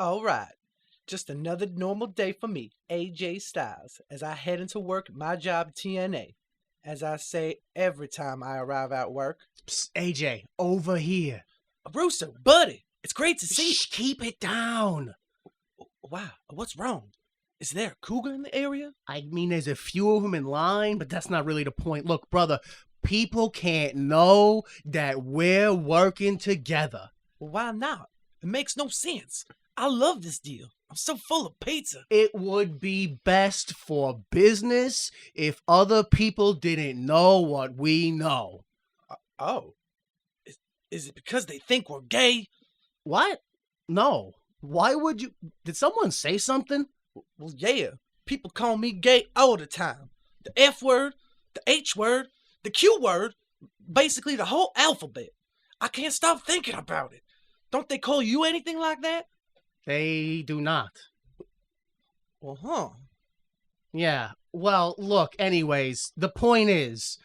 All right. Just another normal day for me, AJ Styles, as I head into work at my job at TNA. As I say every time I arrive at work. Psst, AJ, over here. Russo, buddy, it's great to see you. Shh, keep it down. Wow, what's wrong? Is there a cougar in the area? I mean, there's a few of them in line, but that's not really the point. Look, brother, people can't know that we're working together. Well, why not? It makes no sense. I love this deal. I'm so full of pizza. It would be best for business if other people didn't know what we know. Oh. Is it because they think we're gay? What? No. Why would you? Did someone say something? Well, yeah. People call me gay all the time. The F word, the H word, the Q word, basically the whole alphabet. I can't stop thinking about it. Don't they call you anything like that? They do not. Well, huh. Yeah. Well, look, anyways, the point is,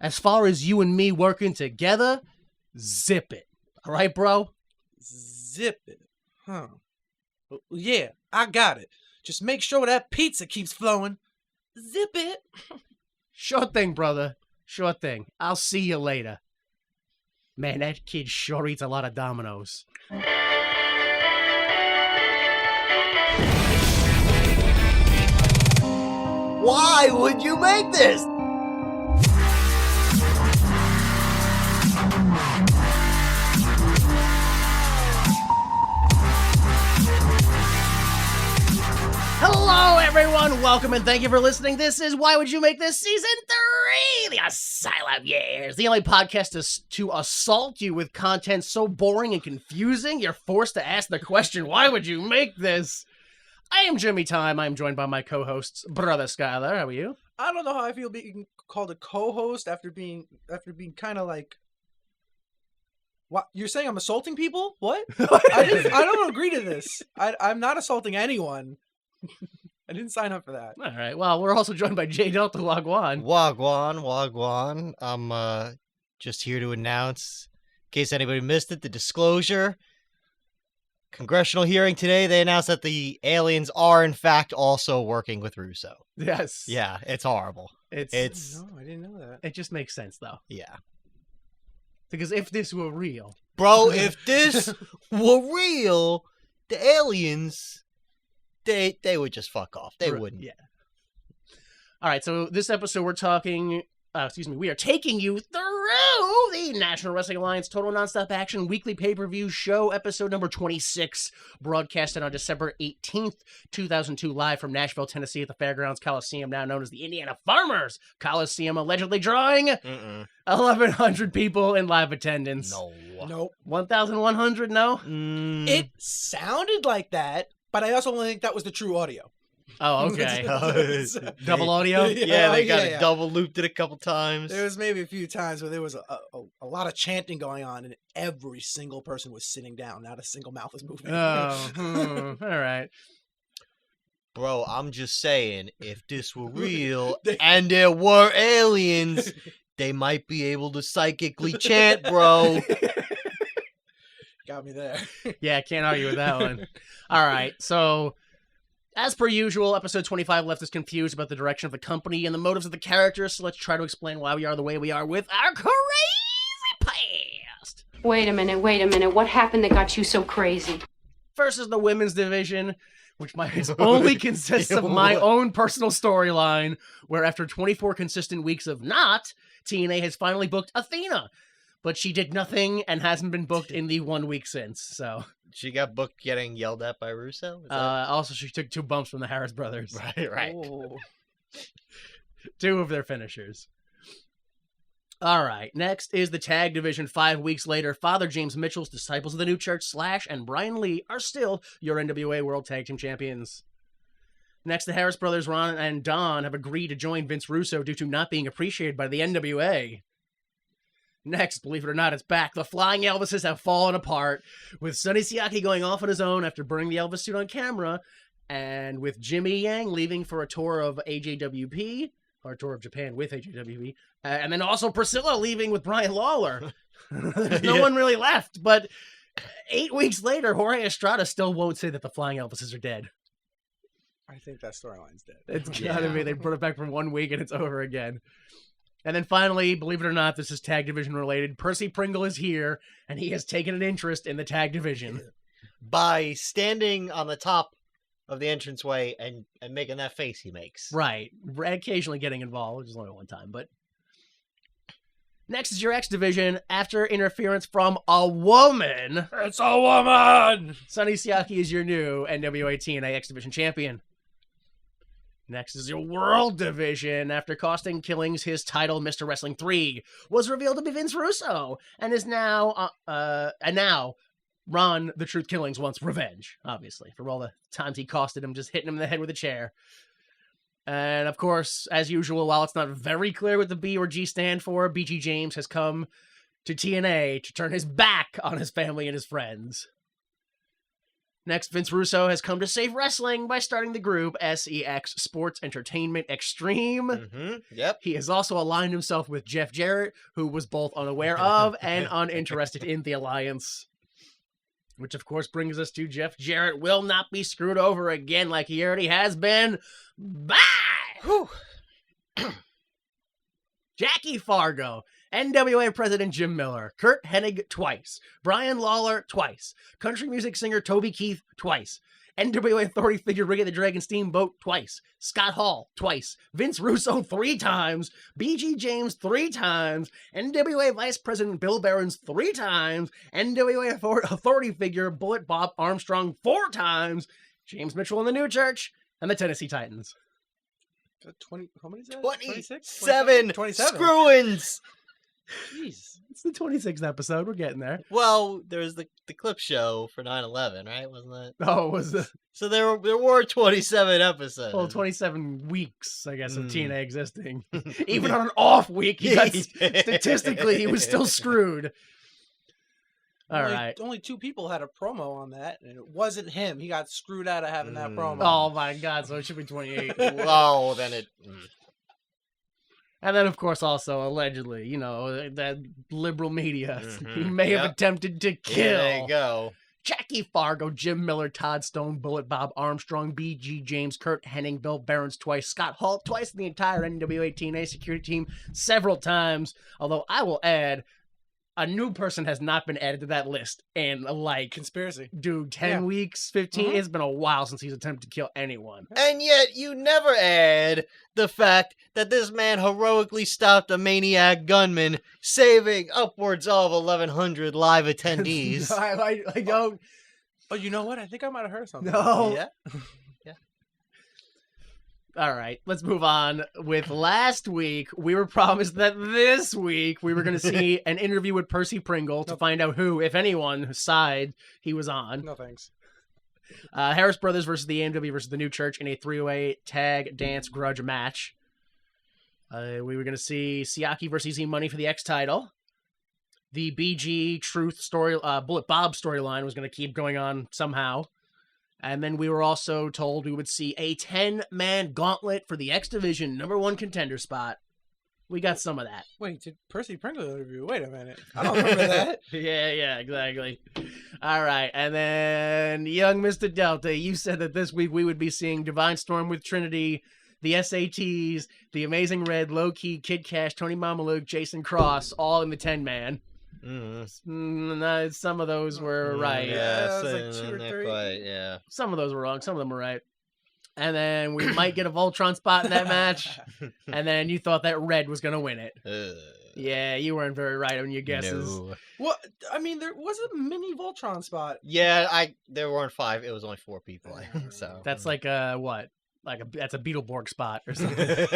as far as you and me working together, zip it. All right, bro? Zip it. Huh. Well, yeah, I got it. Just make sure that pizza keeps flowing. Zip it. Sure thing, brother. Sure thing. I'll see you later. Man, that kid sure eats a lot of Dominoes. Why would you make this? Hello, everyone. Welcome and thank you for listening. This is Why Would You Make This? Season 3, The Asylum Years. The only podcast to assault you with content so boring and confusing, you're forced to ask the question, why would you make this? I am Jimmy Time. I am joined by my co-hosts, Brother Skylar. How are you? I don't know how I feel being called a co-host after being kind of like. What, you're saying I'm assaulting people? What? I don't agree to this. I'm not assaulting anyone. I didn't sign up for that. All right. Well, we're also joined by J Delta Wagwan. Wagwan. I'm just here to announce, in case anybody missed it, the disclosure. Congressional hearing today, they announced that the aliens are, in fact, also working with Russo. Yes. Yeah, it's horrible. No, I didn't know that. It just makes sense, though. Yeah. Because if this were real... Bro, if this were real, the aliens, they would just fuck off. They wouldn't. Yeah. All right, so this episode we are taking you through the National Wrestling Alliance Total Nonstop Action Weekly Pay-Per-View Show, episode number 26, broadcasted on December 18th, 2002, live from Nashville, Tennessee at the Fairgrounds Coliseum, now known as the Indiana Farmers Coliseum, allegedly drawing 1,100 people in live attendance. No. Nope. 1,100, no? It sounded like that, but I also don't think that was the true audio. Oh, okay. Double audio? Yeah, they got it double looped it a couple times. There was maybe a few times where there was a lot of chanting going on, and every single person was sitting down. Not a single mouth was moving. Oh, all right. Bro, I'm just saying, if this were real and there were aliens, they might be able to psychically chant, bro. Got me there. Yeah, I can't argue with that one. All right, so... as per usual, episode 25 left us confused about the direction of the company and the motives of the characters, so let's try to explain why we are the way we are with our crazy past. Wait a minute. What happened that got you so crazy? First is the women's division, which only consists of my own personal storyline, where after 24 consistent weeks of not, TNA has finally booked Athena. But she did nothing and hasn't been booked in the 1 week since, so... She got booked getting yelled at by Russo? Also, she took 2 bumps from the Harris brothers. Right. Oh. 2 of their finishers. All right, next is the tag division. 5 weeks later, Father James Mitchell's Disciples of the New Church, Slash, and Brian Lee are still your NWA World Tag Team Champions. Next, the Harris brothers, Ron and Don, have agreed to join Vince Russo due to not being appreciated by the NWA. Next, believe it or not, it's back. The Flying Elvises have fallen apart, with Sonny Siaki going off on his own after burning the Elvis suit on camera, and with Jimmy Yang leaving for a tour of AJWP, or a tour of Japan with AJWP, and then also Priscilla leaving with Brian Lawler. There's no one really left, but 8 weeks later, Jorge Estrada still won't say that the Flying Elvises are dead. I think that storyline's dead. It's gotta be. They brought it back for 1 week and it's over again. And then finally, believe it or not, this is tag division related. Percy Pringle is here, and he has taken an interest in the tag division. By standing on the top of the entranceway and making that face he makes. Right. Occasionally getting involved, which is only one time, but... Next is your X division. After interference from a woman, It's a woman! Sonny Siaki is your new NWA TNA X division champion. Next is your World Division. After costing Killings his title, Mr. Wrestling 3 was revealed to be Vince Russo, and is now Ron the Truth Killings wants revenge, obviously, for all the times he costed him, just hitting him in the head with a chair. And of course, as usual, while it's not very clear what the B or G stand for, BG James has come to TNA to turn his back on his family and his friends. Next, Vince Russo has come to save wrestling by starting the group SEX Sports Entertainment Extreme. Mm-hmm. Yep. He has also aligned himself with Jeff Jarrett, who was both unaware of and uninterested in the alliance. Which, of course, brings us to Jeff Jarrett will not be screwed over again like he already has been. Bye! Whew. Jackie Fargo, NWA President Jim Miller, Kurt Hennig twice, Brian Lawler twice, country music singer Toby Keith twice, NWA Authority figure Ricky the Dragon Steamboat twice, Scott Hall twice, Vince Russo 3 times, BG James 3 times, NWA Vice President Bill Barons 3 times, NWA Authority figure Bullet Bob Armstrong 4 times, James Mitchell in the New Church, and the Tennessee Titans. 20, how many is that? 27 27. screw-ins. Jeez. It's the 26th episode. We're getting there. Well, there was the clip show for 9/11, right? Wasn't that? Oh, it was the So there were 27 episodes. well 27 weeks, I guess, of Mm. TNA existing. Even on an off week, he got, statistically, he was still screwed. All right. Only 2 people had a promo on that, and it wasn't him. He got screwed out of having that promo. Oh my God! So it should be 28. Well, then it. And then, of course, also allegedly, you know, that liberal media, he may have Yep. attempted to kill. Yeah, there you go. Jackie Fargo, Jim Miller, Todd Stone, Bullet Bob Armstrong, BG James, Kurt Hennig, Bill Barons twice, Scott Hall twice, the entire NWA TNA security team several times. Although I will add, a new person has not been added to that list. And like, Conspiracy. dude, 10 Yeah. weeks, 15, Mhm. it's been a while since he's attempted to kill anyone. And yet you never add the fact that this man heroically stopped a maniac gunman, saving upwards of 1,100 live attendees. I don't. Oh, you know what? I think I might have heard something. No. Yeah. All right, let's move on. With last week, we were promised that this week we were going to see an interview with Percy Pringle to find out who, if anyone, whose side he was on. No thanks. Harris Brothers versus the AMW versus the New Church in a 3-way tag dance grudge match. We were going to see Siaki versus Easy Money for the X title. The BG Truth story, Bullet Bob storyline was going to keep going on somehow. And then we were also told we would see a 10-man gauntlet for the X Division #1 contender spot. We got some of that. Wait, did Percy Pringle interview? Wait a minute. I don't remember that. Yeah, exactly. All right. And then, young Mr. Delta, you said that this week we would be seeing Divine Storm with Trinity, the SATs, the Amazing Red, Low Key, Kid Cash, Tony Mamaluke, Jason Cross, all in the 10-man. Some of those were right. Yeah, it was Yeah, like so 2 or not 3. quite, yeah. Some of those were wrong. Some of them were right. And then we might get a Voltron spot in that match. And then you thought that Red was going to win it. Yeah, you weren't very right on your guesses. No. What? I mean, there was a mini Voltron spot. Yeah, there weren't 5. It was only 4 people, I think. So That's like what? That's a BeetleBorgs spot or something.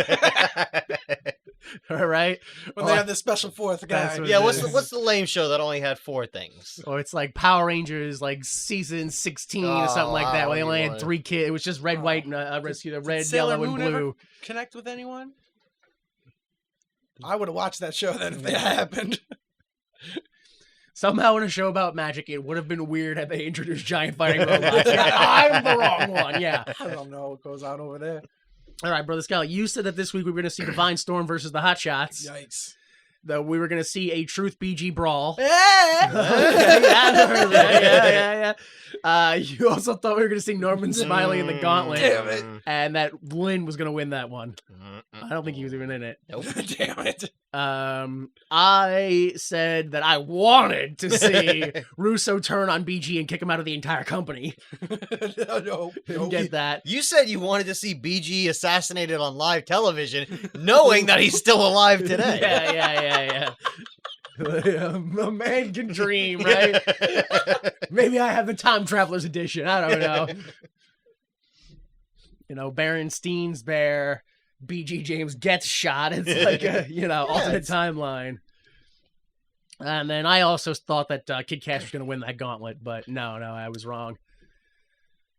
All right. When they have the special 4th guy. That's what yeah. it What's is. what's the lame show that only had 4 things? Or it's like Power Rangers, like season 16 or something like that, where they only had 3 kids. It was just red, white, and red, Sailor yellow, and Moon ever blue. connect with anyone? I would have watched that show then if that happened. Somehow in a show about magic, it would have been weird had they introduced giant fighting robots. Yeah, I'm the wrong one. Yeah. I don't know what goes on over there. All right, Brother Scully, you said that this week we were going to see Divine Storm versus the Hot Shots. Yikes. that we were going to see a Truth BG brawl. Hey! Yeah, I heard that. Yeah. You also thought we were going to see Norman Smiley in the gauntlet. Damn it. And that Lynn was going to win that one. I don't think he was even in it. Nope. Damn it. I said that I wanted to see Russo turn on BG and kick him out of the entire company. No. Didn't get that. You said you wanted to see BG assassinated on live television, knowing that he's still alive today. Yeah. A man can dream, right? Maybe I have the Time Traveler's edition. I don't know. You know, Berenstein's bear, BG James gets shot. It's like a, alternate timeline. And then I also thought that Kid Cash was going to win that gauntlet, but no, I was wrong.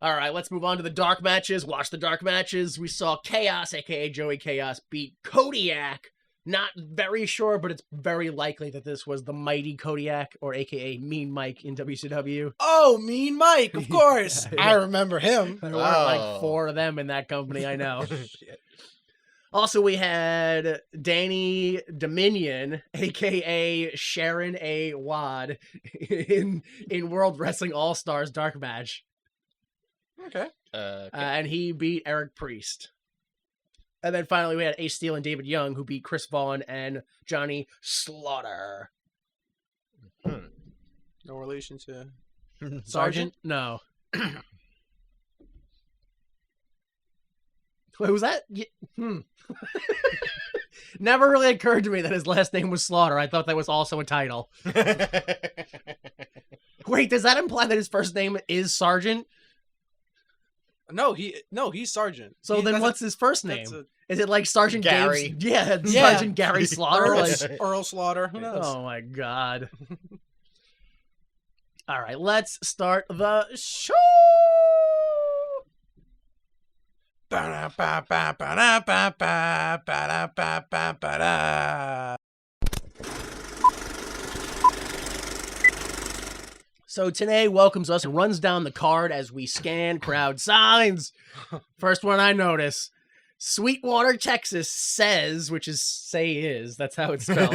All right, let's move on to the dark matches. Watch the dark matches. We saw Chaos, a.k.a. Joey Chaos, beat Kodiak. Not very sure, but it's very likely that this was the mighty Kodiak, or a.k.a. Mean Mike in WCW. Oh, Mean Mike, of course. I remember him. There weren't like 4 of them in that company, I know. Also, we had Danny Dominion, a.k.a. Sharon A. Wad, in World Wrestling All-Stars Dark Match. Okay. And he beat Eric Priest. And then finally, we had Ace Steel and David Young, who beat Chris Vaughn and Johnny Slaughter. No relation to Sergeant? No. Wait, was that? Never really occurred to me that his last name was Slaughter. I thought that was also a title. Wait, does that imply that his first name is Sergeant? No, he's Sergeant. So then what's his first name? Is it like Sergeant Gary? Sergeant Gary Slaughter? Earl Slaughter. Who knows? Oh my god. All right, let's start the show. So Tenay welcomes us and runs down the card as we scan crowd signs. First one I notice. Sweetwater, Texas says, which is say is, that's how it's spelled.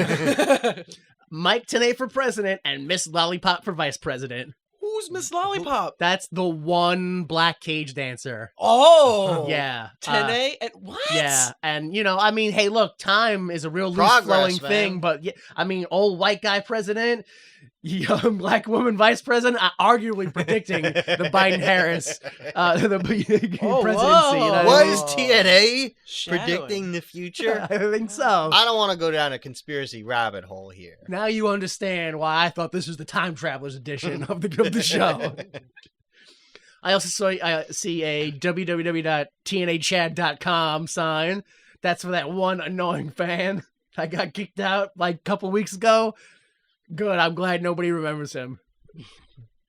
Mike Tenay for president and Miss Lollipop for vice president. Who's Miss Lollipop? That's the one black cage dancer. Oh, Yeah. Tenay and what? Yeah, and hey, look, time is a real loose Progress, flowing man. thing, but old white guy president, young black woman vice president, arguably predicting the Biden-Harris presidency. whoa. Was TNA Shadowing. predicting the future? I think so. I don't want to go down a conspiracy rabbit hole here. Now you understand why I thought this was the Time Travelers edition of the show. I also see a www.tnachad.com sign. That's for that one annoying fan that got kicked out like a couple weeks ago. Good. I'm glad nobody remembers him.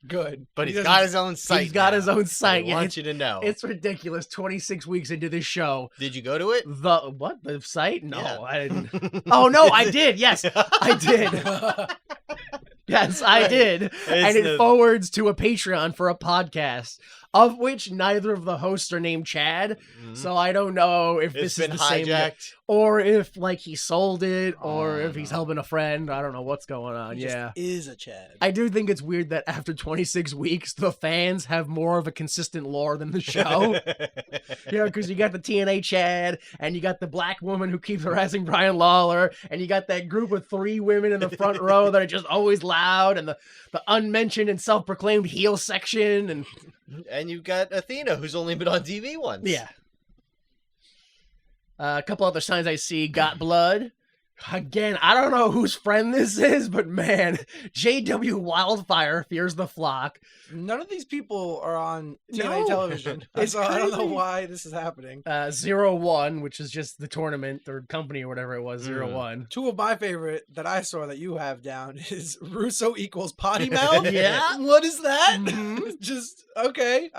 Good. But He he's doesn't- got his own site. He's got now. his own site. I Yeah, want you to know. it's ridiculous. 26 weeks into this show. Did you go to it? The site? No, Yeah. I didn't. Oh, no, I did. Yes, I did. Yes, I did. And it forwards to a Patreon for a podcast, of which neither of the hosts are named Chad. So I don't know if It's this is been the same, hijacked. or if he sold it, or Oh, if he's no. helping a friend. I don't know what's going on. He just Yeah. is a Chad. I do think it's weird that after 26 weeks, the fans have more of a consistent lore than the show. Because you got the TNA Chad, and you got the black woman who keeps harassing Brian Lawler, and you got that group of 3 women in the front row that are just always loud, and the unmentioned and self-proclaimed heel section, And you've got Athena, who's only been on TV once. yeah. A couple other signs I see. Got blood. Again, I don't know whose friend this is, but man, JW Wildfire fears the flock. None of these people are on TNA No. television. It's So I don't know crazy. why this is happening. 01, which is just the tournament or company or whatever it was, 01. Two of my favorite that I saw that you have down is Russo equals potty mouth. Yeah. What is that? Mhm. Just okay.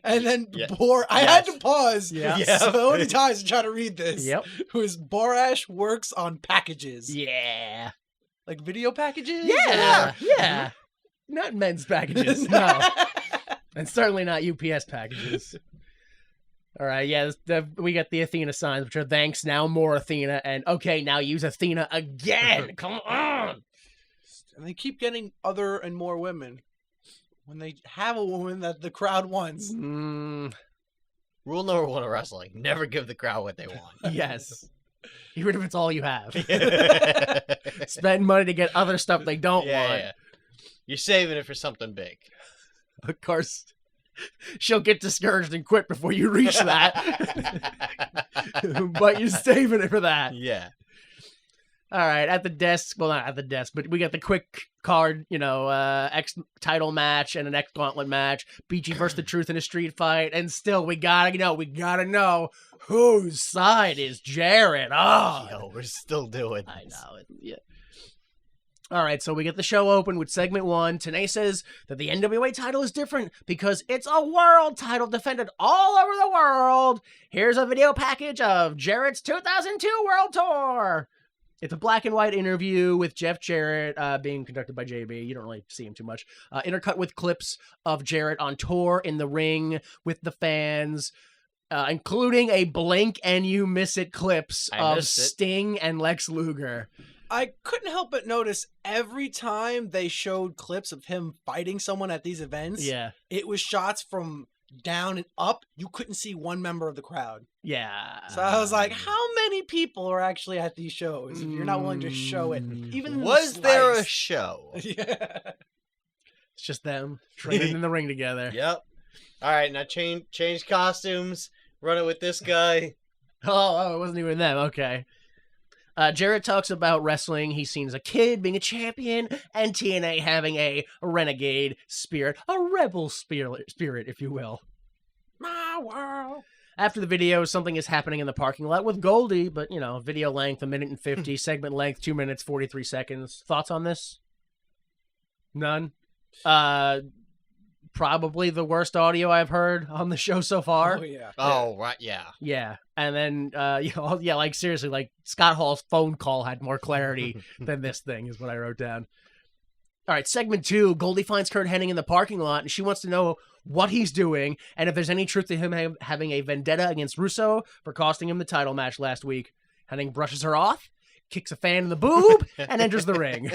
And then Yeah. I had to pause Yeah. so many times to try to read this. Yep. Who is Borash works on packages. Yeah. Like video packages? Yeah. Yeah. Not men's packages. No. And certainly not UPS packages. All right, yeah, we got the Athena signs, which are thanks, now more Athena, and okay, now use Athena again. Come on. And they keep getting other and more women when they have a woman that the crowd wants. Mm, Rule number 1 of wrestling: never give the crowd what they want. yes. Even if it's all you have. Spend money to get other stuff they don't want. Yeah. You're saving it for something big. Of course, she'll get discouraged and quit before you reach that. But you're saving it for that. Yeah. All right, at the desk. Well, not at the desk, but we got the quick card, X title match and an X gauntlet match. BG versus the Truth in a street fight, and still we gotta know whose side is Jarrett. Oh, Yo, we're still doing this. I know. Yeah. All right, so we get the show open with segment 1. Tenay says that the NWA title is different because it's a world title defended all over the world. Here's a video package of Jarrett's 2002 World Tour. It's a black and white interview with Jeff Jarrett being conducted by JB. You don't really see him too much. Intercut with clips of Jarrett on tour in the ring with the fans, including a blink and you miss it clips of Sting and Lex Luger. I couldn't help but notice every time they showed clips of him fighting someone at these events, Yeah. it was shots from down and up. You couldn't see one member of the crowd. Yeah. So I was like, how many people are actually at these shows if you're not willing to show it? Even in the Was there a slice? show? Yeah. It's just them training in the ring together. Yep. All right, now change costumes. Run it with this guy. Oh, it wasn't even them. Okay. Jarrett talks about wrestling he's seen as a kid, being a champion, and TNA having a renegade spirit, a rebel spirit, if you will. My world. After the video, something is happening in the parking lot with Goldie, but, video length, 1:50, segment length, 2 minutes, 43 seconds. Thoughts on this? None? Probably the worst audio I've heard on the show so far. Oh, yeah. Oh, right, yeah. Yeah, and then, like, seriously, like, Scott Hall's phone call had more clarity than this thing, is what I wrote down. All right, segment 2, Goldie finds Kurt Hennig in the parking lot, and she wants to know what he's doing, and if there's any truth to him having a vendetta against Russo for costing him the title match last week. Hennig brushes her off, kicks a fan in the boob, and enters the ring.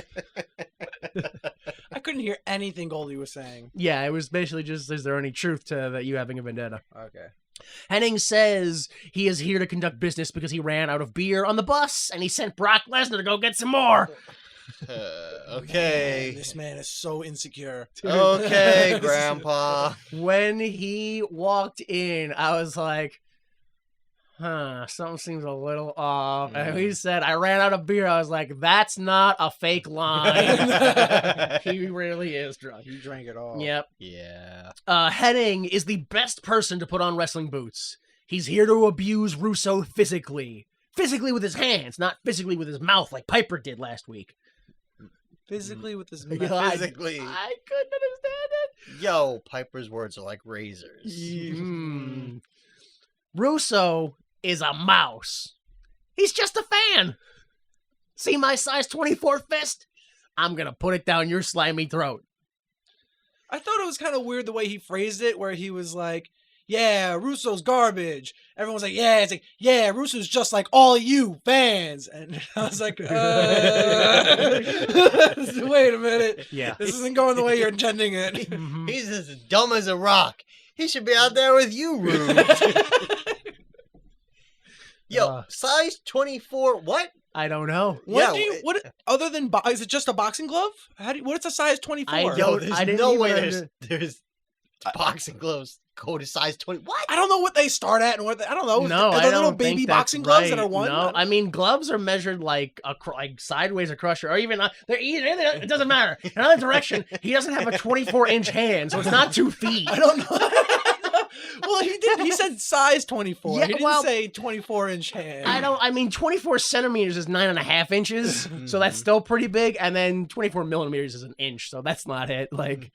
I couldn't hear anything Goldie was saying. Yeah, it was basically just, is there any truth to that you having a vendetta? Okay. Hennig says he is here to conduct business because he ran out of beer on the bus, and he sent Brock Lesnar to go get some more. Okay. Man, this man is so insecure. Okay, Grandpa. When he walked in, I was like, something seems a little off. And he said, I ran out of beer. I was like, that's not a fake line. He really is drunk. He drank it all. Yep. Yeah. Hennig is the best person to put on wrestling boots. He's here to abuse Russo physically. Physically with his hands, not physically with his mouth like Piper did last week. Physically with his Physically. I couldn't understand it. Yo, Piper's words are like razors. Russo is a mouse. He's just a fan. See my size 24 fist? I'm going to put it down your slimy throat. I thought it was kind of weird the way he phrased it, where he was like, yeah, Russo's garbage. Everyone's like, yeah. It's like, yeah, Russo's just like all you fans. And I was like, wait a minute. Yeah. This isn't going the way you're intending it. He's as dumb as a rock. He should be out there with you, Rude. Yo, size 24, what? I don't know. What other than is it just a boxing glove? What's a size 24? Yo, there's I didn't no even way there's boxing gloves go to size 20. What? I don't know what they start at and what I don't know. No, Are I there don't little baby think that's boxing gloves that right. are one? No, I mean gloves are measured like sideways across or even they're either it doesn't matter. In another direction, he doesn't have a 24-inch hand, so it's not 2 feet. I don't know. Well, he did. He said size 24. Yeah, he didn't say 24-inch hand. I mean, 24 centimeters is 9.5 inches, so that's still pretty big. And then 24 millimeters is an inch, so that's not it. Like,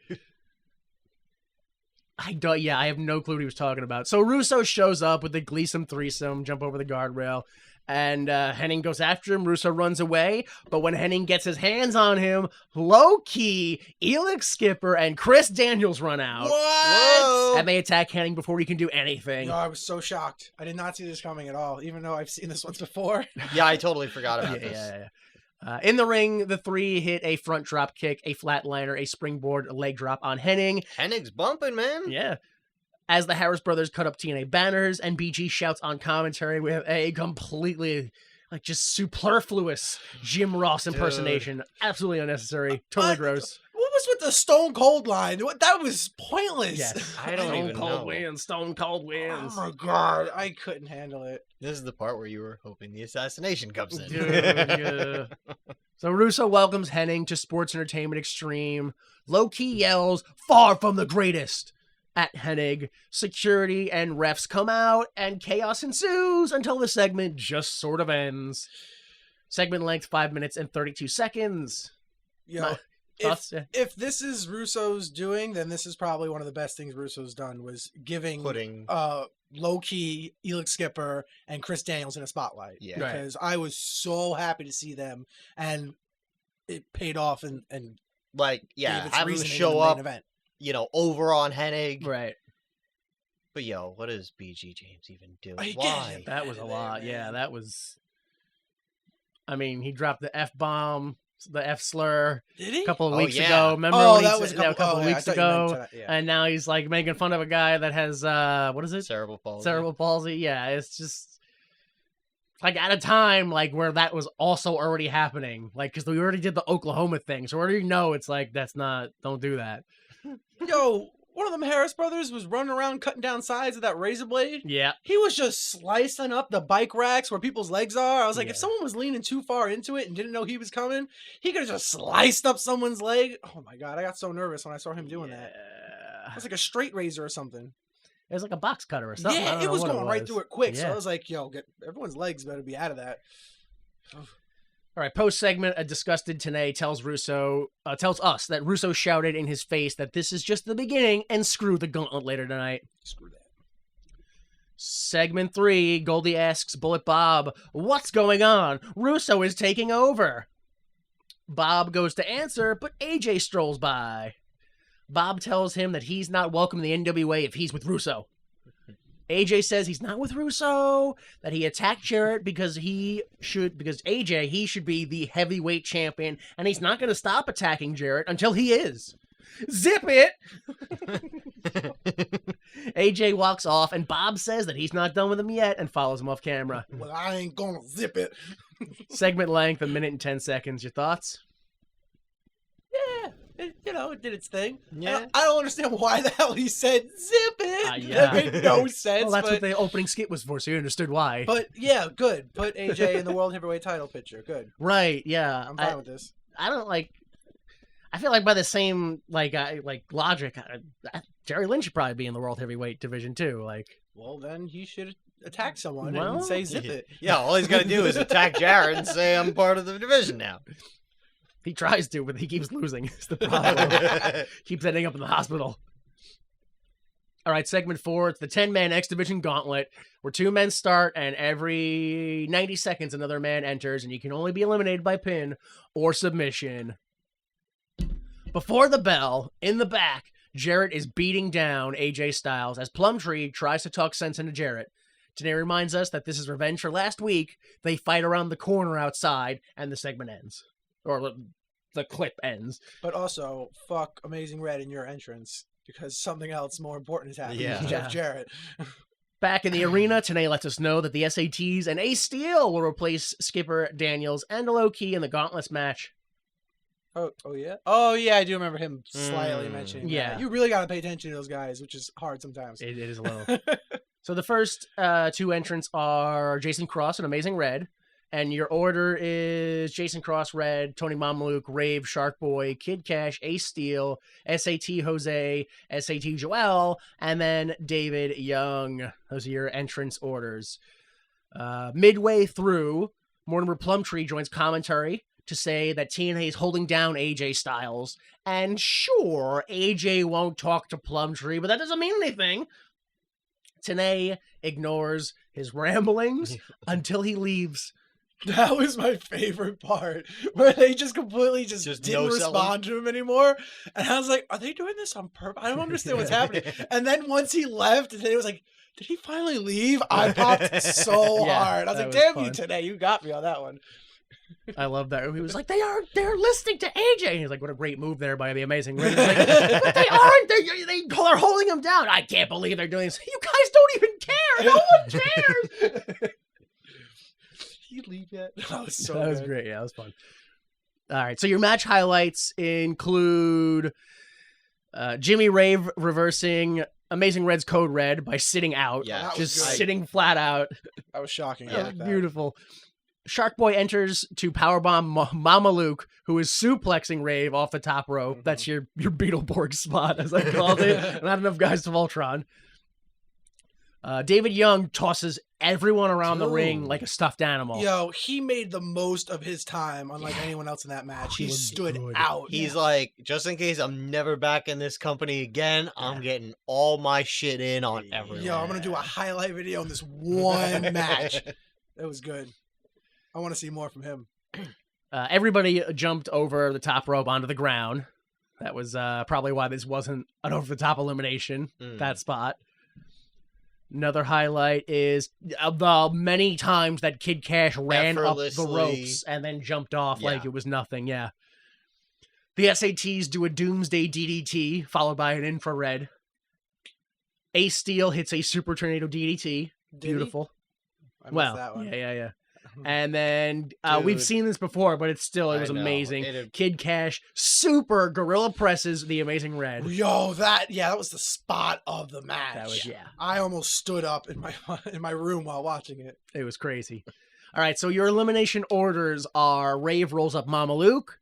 I have no clue what he was talking about. So Russo shows up with the Gleason threesome, jump over the guardrail, And Henning goes after him. Russo runs away. But when Henning gets his hands on him, low-key, Elix Skipper and Chris Daniels run out. What? And they attack Henning before he can do anything. No, I was so shocked. I did not see this coming at all, even though I've seen this once before. Yeah, I totally forgot about this. Yeah. In the ring, the three hit a front drop kick, a flatliner, a springboard, a leg drop on Henning. Hennig's bumping, man. Yeah. As the Harris brothers cut up TNA banners, and BG shouts on commentary with a completely, just superfluous Jim Ross impersonation. Absolutely unnecessary. Totally gross. What was with the Stone Cold line? That was pointless. Yes. I don't even Stone Cold know. wins. Stone Cold wins. Oh my god, I couldn't handle it. This is the part where you were hoping the assassination comes in. Dude, yeah. So Russo welcomes Henning to Sports Entertainment Extreme. Low-key yells, "Far from the greatest!" at Hennig. Security and refs come out, and chaos ensues until the segment just sort of ends. Segment length 5 minutes and 32 seconds. Yo, Thoughts? if this is Russo's doing, then this is probably one of the best things Russo's done, was giving low-key Elix Skipper and Chris Daniels in a spotlight. Yeah. Because I was so happy to see them, and it paid off and Have gave them its reasoning in show the main up, event. over on Hennig. Right. But what does BG James even do? He Why? gets That was a there, lot. man. Yeah, that was... I mean, he dropped the F-bomb, the F-slur Did he? a couple of Oh, weeks yeah. ago. Remember Oh, when he that was said- a couple of weeks I thought you ago? meant that, yeah. And now he's making fun of a guy that has, what is it? Cerebral palsy. Cerebral palsy. Yeah, it's just at a time where that was also already happening. Because we already did the Oklahoma thing. So we already know it's don't do that. Yo, one of them Harris brothers was running around cutting down sides of that razor blade. Yeah. He was just slicing up the bike racks where people's legs are. I was like, Yeah. if someone was leaning too far into it and didn't know he was coming, he could have just sliced up someone's leg. Oh my god, I got so nervous when I saw him doing that. It was like a straight razor or something. It was like a box cutter or something. I Yeah, don't it know was what going right through it quick. So Yeah. I was like, yo, everyone's legs better be out of that. All right, post-segment, a disgusted Tenay tells us that Russo shouted in his face that this is just the beginning and screw the gauntlet later tonight. Screw that. Segment 3, Goldie asks Bullet Bob, "What's going on? Russo is taking over." Bob goes to answer, but AJ strolls by. Bob tells him that he's not welcome in the NWA if he's with Russo. AJ says he's not with Russo, that he attacked Jarrett because AJ, he should be the heavyweight champion, and he's not going to stop attacking Jarrett until he is. Zip it! AJ walks off, and Bob says that he's not done with him yet and follows him off camera. Well, I ain't gonna zip it. Segment length, 1 minute and 10 seconds. Your thoughts? Yeah, it did its thing. Yeah. I don't understand why the hell he said zip it. Yeah. That made no sense. Well, that's but, what the opening skit was for, so you understood why. but yeah, good. Put AJ in the World Heavyweight title picture. Good. Right, yeah. I'm fine with this. I don't I feel like by the same logic, Jerry Lynn should probably be in the World Heavyweight division too. Well, then he should attack someone Well, and say zip it. Yeah, all he's got to do is attack Jarrett and say, I'm part of the division now. He tries to, but he keeps losing. It's the problem. Keeps ending up in the hospital. All right, segment 4. It's the 10-man X Division Gauntlet, where 2 men start, and every 90 seconds another man enters, and you can only be eliminated by pin or submission. Before the bell, in the back, Jarrett is beating down AJ Styles as Plumtree tries to talk sense into Jarrett. Today reminds us that this is revenge for last week. They fight around the corner outside, and the segment ends. Or the clip ends. But also, fuck Amazing Red in your entrance, because something else more important is happening Yeah. to Jeff Jarrett. Back in the arena, Tenay lets us know that the SATs and Ace Steel will replace Skipper, Daniels, and Low-Key in the Gauntlets match. Oh yeah? Oh yeah, I do remember him slightly mentioning that. Yeah. You really gotta pay attention to those guys, which is hard sometimes. It is a little. So the first 2 entrants are Jason Cross and Amazing Red. And your order is Jason Cross, Red, Tony Mamaluke, Rave, Shark Boy, Kid Cash, Ace Steel, SAT Jose, SAT Joel, and then David Young. Those are your entrance orders. Midway through, Mortimer Plumtree joins commentary to say that TNA is holding down AJ Styles. And sure, AJ won't talk to Plumtree, but that doesn't mean anything. Tanay ignores his ramblings until he leaves. That was my favorite part, where they just completely just didn't no selling. respond to him anymore. And I was like, are they doing this on purpose? I don't understand what's happening. And then once he left, and it was like, did he finally leave? I popped so Yeah, hard. I was that like, was damn fun. you today. You got me on that one. I love that. He was like, they're listening to AJ. And he's like, what a great move there by the Amazing Red. He's like, but they aren't. They're holding him down. I can't believe they're doing this. You guys don't even care. No one cares. Did he leave yet? That was so That was good. great. Yeah, that was fun. All right. So your match highlights include Jimmy Rave reversing Amazing Red's Code Red by sitting out. Yeah, that was Just good. sitting flat out. That was shocking. I That like was that. beautiful. Shark Boy enters to powerbomb Mama Luke, who is suplexing Rave off the top rope. That's your BeetleBorgs spot, as I called it. Not enough guys to Voltron. David Young tosses everyone around the ring Dude. like a stuffed animal. Yo, he made the most of his time, unlike anyone else in that match. He He was stood good. out. He's like, just in case I'm never back in this company again, I'm getting all my shit in on everyone. Yo, I'm gonna do a highlight video in this one match. That was good. I want to see more from him. Everybody jumped over the top rope onto the ground. That was probably why this wasn't an over-the-top elimination, that spot. Another highlight is the many times that Kid Cash ran up the Effortlessly. ropes and then jumped off like Yeah. it was nothing. Yeah. The SATs do a Doomsday DDT followed by an infrared. Ace Steel hits a Super Tornado DDT. Did he? Beautiful. I missed Well, that one. yeah. And then we've Dude. seen this before, but it was I know. amazing. It- Kid Cash super gorilla presses the Amazing Red. Yo, that was the spot of the match. That was I almost stood up in my room while watching it. It was crazy. All right, so your elimination orders are Rave rolls up Mama Luke,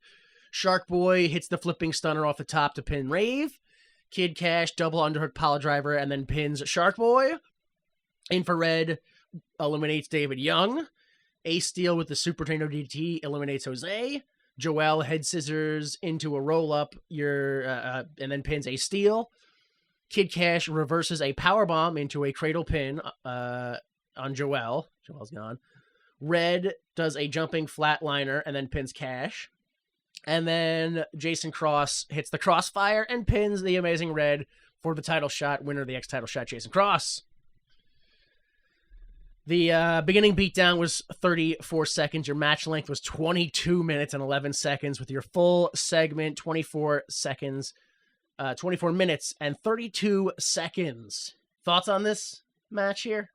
Shark Boy hits the flipping stunner off the top to pin Rave, Kid Cash double underhook pile driver and then pins Shark Boy, Infrared eliminates David Young, Ace Steel with the Super Tornado DT eliminates Jose, Joel head scissors into a roll up and then pins Ace Steel. Kid Cash reverses a powerbomb into a cradle pin on Joel. Joel's gone. Red does a jumping flatliner and then pins Cash. And then Jason Cross hits the crossfire and pins the Amazing Red for the title shot. Winner of the X title shot, Jason Cross. The beginning beatdown was 34 seconds. Your match length was 22 minutes and 11 seconds with your full segment, 24 minutes and 32 seconds. Thoughts on this match here?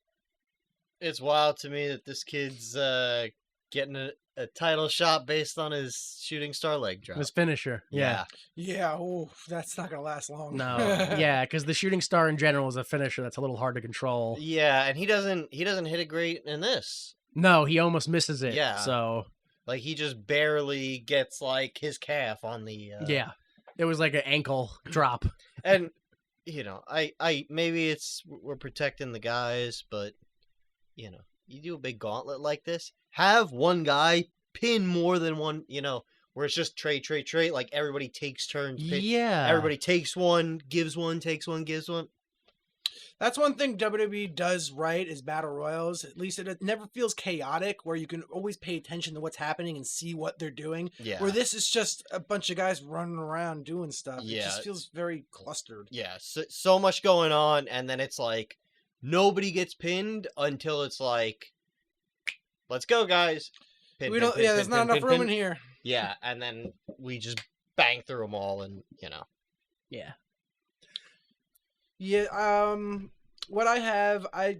It's wild to me that this kid's getting a title shot based on his shooting star leg drop. His finisher. Yeah. Yeah, that's not gonna last long. No. Yeah, because the shooting star in general is a finisher that's a little hard to control. Yeah, and he doesn't hit it great in this. No, he almost misses it. Yeah. So Like he just barely gets like his calf on the yeah. It was like an ankle drop. And I maybe we're protecting the guys, but you do a big gauntlet like this, have one guy pin more than one, where it's just trade, like everybody takes turns. Yeah. Everybody takes one, gives one, takes one, gives one. That's one thing WWE does right is battle royals. At least it never feels chaotic, where you can always pay attention to what's happening and see what they're doing. Yeah. Where this is just a bunch of guys running around doing stuff. It Yeah. just feels very clustered. Yeah, so much going on, and then it's like nobody gets pinned until it's like, let's go, guys. Pin, pin, pin, there's pin, not pin, enough pin, room pin. in here. Yeah, and then we just bang through them all, and Yeah. Yeah, what I have, I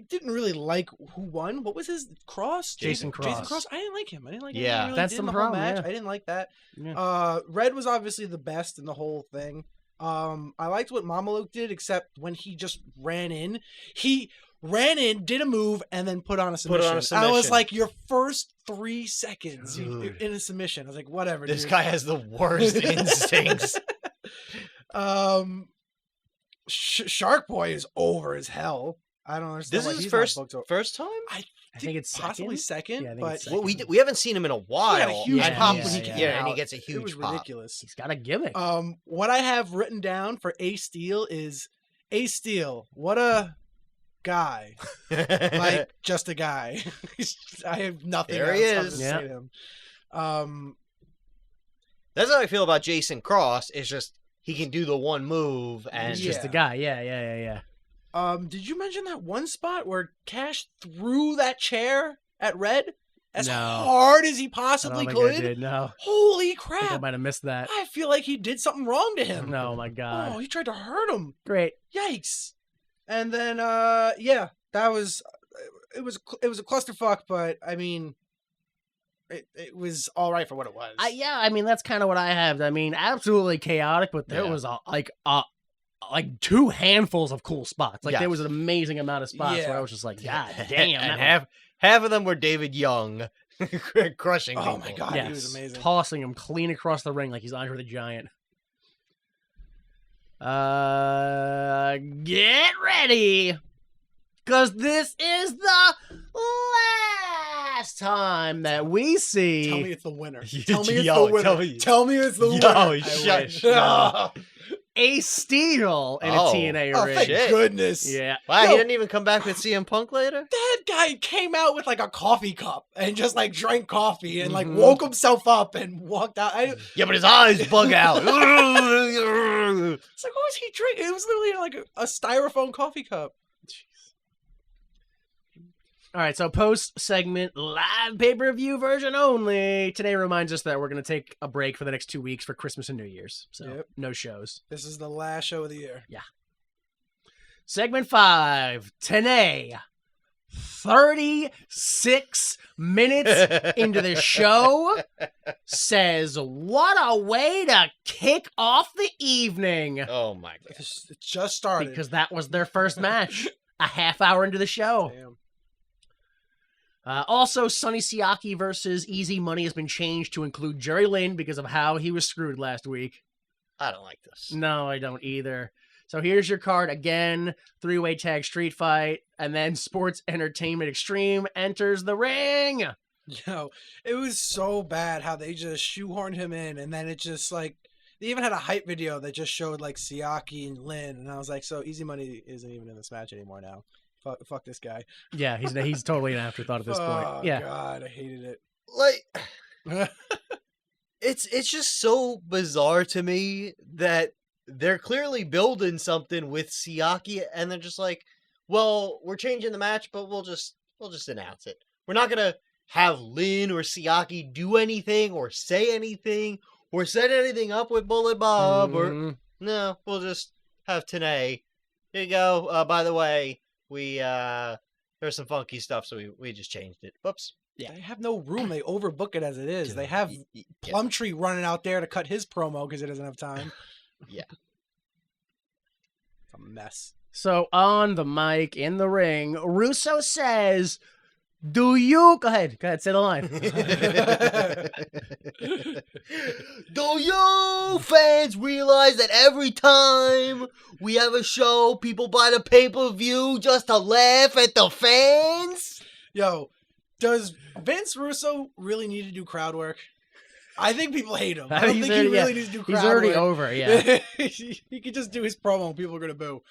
didn't really like who won. What was his Cross? Jason Cross. Jason Cross. I didn't like him. I didn't like him. Yeah. He really That's did the in the whole problem, match. yeah. I didn't like that. Yeah. Red was obviously the best in the whole thing. I liked what Mamaluke did, except when he just ran in. He ran in, did a move, and then put on a submission. I was submission. like, your first 3 seconds Dude. in a submission. I was like, whatever, this dude. guy has the worst instincts. Shark Boy is over as hell. I don't understand. This why is his he's not first booked over. first time. I think it's possibly second, Yeah, I think but it's second. Well, we haven't seen him in a while. he had a huge Yeah, pop yeah, when he yeah. came Yeah, out. and he gets a It huge was pop. ridiculous. He's got a gimmick. What I have written down for Ace Steel is Ace Steel. What a guy. Like, just a guy. I have nothing There else he other is. to say to him. That's how I feel about Jason Cross. It's just he can do the one move, and He's just a guy. Yeah. Did you mention that one spot where Cash threw that chair at Red as No. hard as he I don't possibly think could? I did. No, Holy I think I crap! might have missed that. I feel like he did something wrong to him. No, my God. Oh, he tried to hurt him. Great. Yikes! And then, yeah, that was it was a clusterfuck, but I mean, it was all right for what it was. I mean, that's kind of what I have. I mean, absolutely chaotic, but there Yeah. was like two handfuls of cool spots. Like Yes. there was an amazing amount of spots where I Yeah. was just like, God damn. and that half of them were David Young crushing people. Oh my God, was, he was amazing. tossing him clean across the ring like he's Andre the Giant. Get ready, because this is the last time that we see. Tell me it's the winner. Yo, Tell me it's tell the winner. me- Tell me it's the Yo, winner. shut- wish. no. A steal in Oh. a TNA Oh, ring. thank Shit. goodness. Yeah. Wow, Yo. he didn't even come back with CM Punk later? That guy came out with like a coffee cup and just like drank coffee and like Mhm. woke himself up and walked out. Yeah, but his eyes bug out. It's like, what was he drinking? It was literally like a styrofoam coffee cup. All right, so post-segment live pay-per-view version only. Today reminds us that we're going to take a break for the next 2 weeks for Christmas and New Year's. So Yep. no shows. This is the last show of the year. Segment 5, TNA. 36 minutes into the show says, what a way to kick off the evening. Oh my god. It just started. Because that was their first match, a half hour into the show. Damn. Also, Sonny Siaki versus Easy Money has been changed to include Jerry Lynn because of how he was screwed last week. I don't like this. No, I don't either. So here's your card again, 3-way tag street fight, and then Sports Entertainment Extreme enters the ring. Yo, it was so bad how they just shoehorned him in, and then it just like they even had a hype video that just showed like Siaki and Lynn, and I was like, so Easy Money isn't even in this match anymore now. Fuck this guy. Yeah, he's totally an afterthought at this Oh point. Yeah. God, I hated Like it. it's just so bizarre to me that they're clearly building something with Siaki and they're just like, well, we're changing the match, but we'll just announce it. We're not gonna have Lynn or Siaki do anything or say anything or set anything up with Bullet Bob or Mhm. no, we'll just have Tenay. Here you go. By the way, we there's some funky stuff, so we just changed it. Whoops. They have no room. They overbook it as it is. They have Yeah. Plumtree running out there to cut his promo because he doesn't have time. Yeah. It's a mess. So on the mic in the ring, Russo says, "Do you go ahead, say the line." Do you fans realize that every time we have a show, people buy the pay-per-view just to laugh at the fans? Yo, does Vince Russo really need to do crowd work? I think people hate him. I don't He's think he already- really needs to do crowd He's already work. over, yeah. He could just do his promo and people are gonna boo.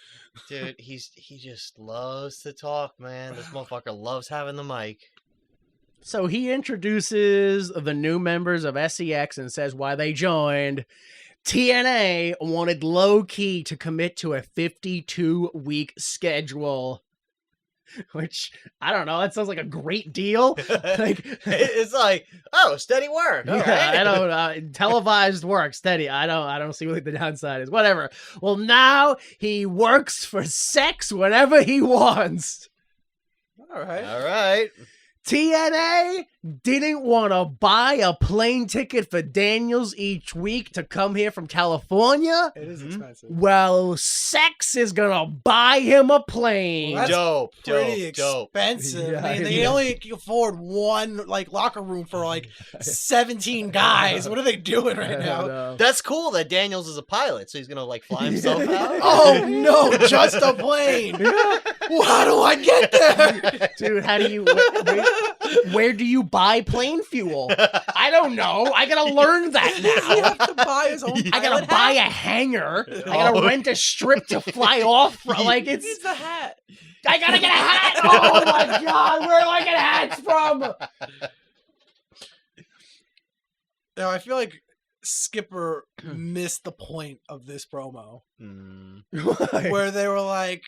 Dude, he just loves to talk, man. This motherfucker loves having the mic. So he introduces the new members of SEX and says why they joined. TNA wanted Low Key to commit to a 52-week schedule. Which, I don't know, that sounds like a great deal. Like, It's like, oh, steady work. All yeah, right. I don't televised work, steady. I don't see what the downside is. Whatever. Well, now he works for sex whenever he wants. All right. All right. TNA didn't want to buy a plane ticket for Daniels each week to come here from California. It is Mhm. expensive. Well, sex is gonna buy him a plane. Well, that's Dope. Pretty Dope. expensive. Yeah, I mean, they yeah. only can afford one like locker room for like 17 guys. What are they doing right now? That's cool that Daniels is a pilot, so he's gonna like fly himself out. Oh no, just a plane. Well, how do I get there? Dude, how do you... Where do you buy plane fuel? I don't know. I gotta learn that He now. have to buy his own I gotta pilot buy a hat? hangar. I gotta rent a strip to fly off from. Like, He it's... needs a hat. I gotta get a hat! Oh my god, where do I get hats from? No, I feel like Skipper missed the point of this promo. Where they were like,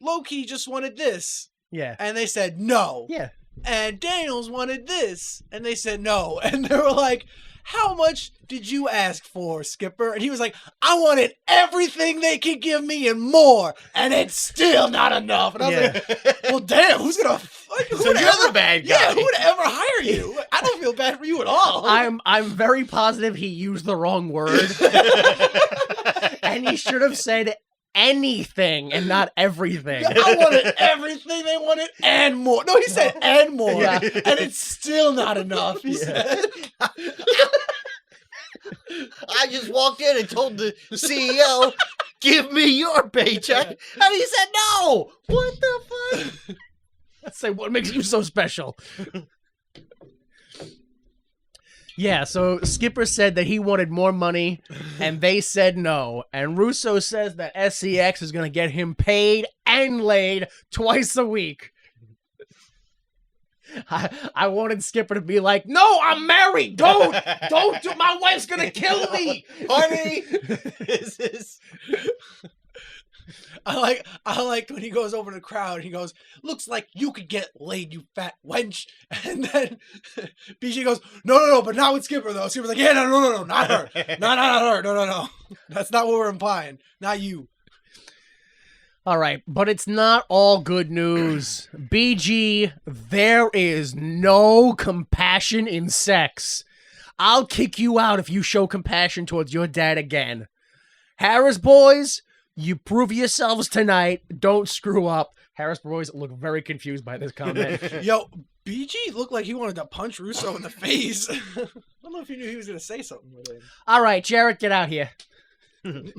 Loki just wanted this. Yeah. And they said no. Yeah. And Daniels wanted this. And they said no. And they were like, how much did you ask for, Skipper? And he was like, I wanted everything they could give me and more. And it's still not enough. And I was like, well, damn, who's going to... So you're the bad guy. Yeah, who would ever hire you? I don't feel bad for you at all. I'm very positive he used the wrong word. And he should have said anything and not everything. I wanted everything they wanted and more. No, he said and more. Yeah. And it's still not enough, he said. I just walked in and told the CEO, give me your paycheck. And he said no. What the fuck? Let's say what makes you so special. Yeah, so Skipper said that he wanted more money, and they said no. And Russo says that SCX is going to get him paid and laid twice a week. I wanted Skipper to be like, no, I'm married. Don't do. My wife's going to kill me. Honey, this is... I like when he goes over to the crowd, he goes, looks like you could get laid, you fat wench. And then BG goes, no, but not with Skipper, though. Skipper's like, yeah, no, not her. Not her. No. That's not what we're implying. Not you. All right, but it's not all good news. BG, there is no compassion in sex. I'll kick you out if you show compassion towards your dad again. Harris boys, you prove yourselves tonight. Don't screw up. Harris boys look very confused by this comment. Yo, BG looked like he wanted to punch Russo in the face. I don't know if he knew he was going to say something with him. All right, Jarrett, get out here. In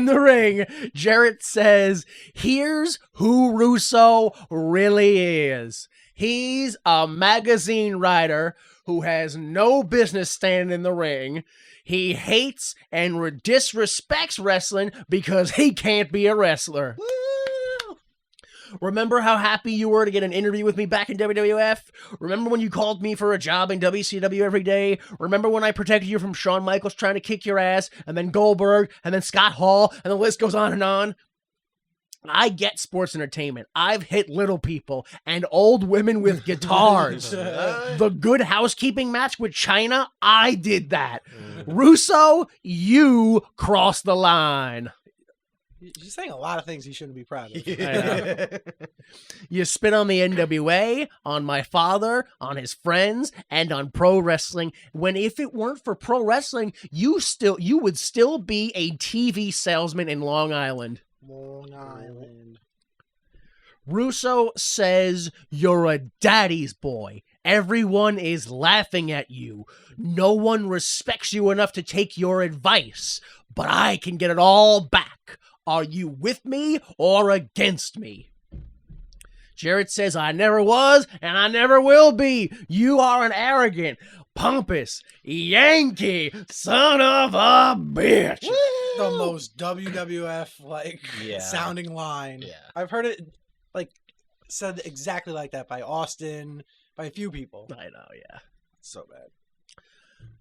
the ring, Jarrett says, here's who Russo really is. He's a magazine writer who has no business standing in the ring. He hates and disrespects wrestling because he can't be a wrestler. Woo! Remember how happy you were to get an interview with me back in WWF? Remember when you called me for a job in WCW every day? Remember when I protected you from Shawn Michaels trying to kick your ass, and then Goldberg, and then Scott Hall, and the list goes on and on? I get sports entertainment. I've hit little people and old women with guitars. The Good Housekeeping match with Chyna, I did that. Russo, you crossed the line. He's saying a lot of things he shouldn't be proud of. I know. You spit on the NWA, on my father, on his friends, and on pro wrestling. When if it weren't for pro wrestling, you would still be a TV salesman in Long Island. Long Island. Russo says you're a daddy's boy. Everyone is laughing at you. No one respects you enough to take your advice, but I can get it all back. Are you with me or against me? Jarrett says, I never was and I never will be. You are an arrogant, pompous, Yankee son of a bitch. The most WWF sounding line. Yeah. I've heard it said exactly like that by Austin, by a few people. I know, yeah. So bad.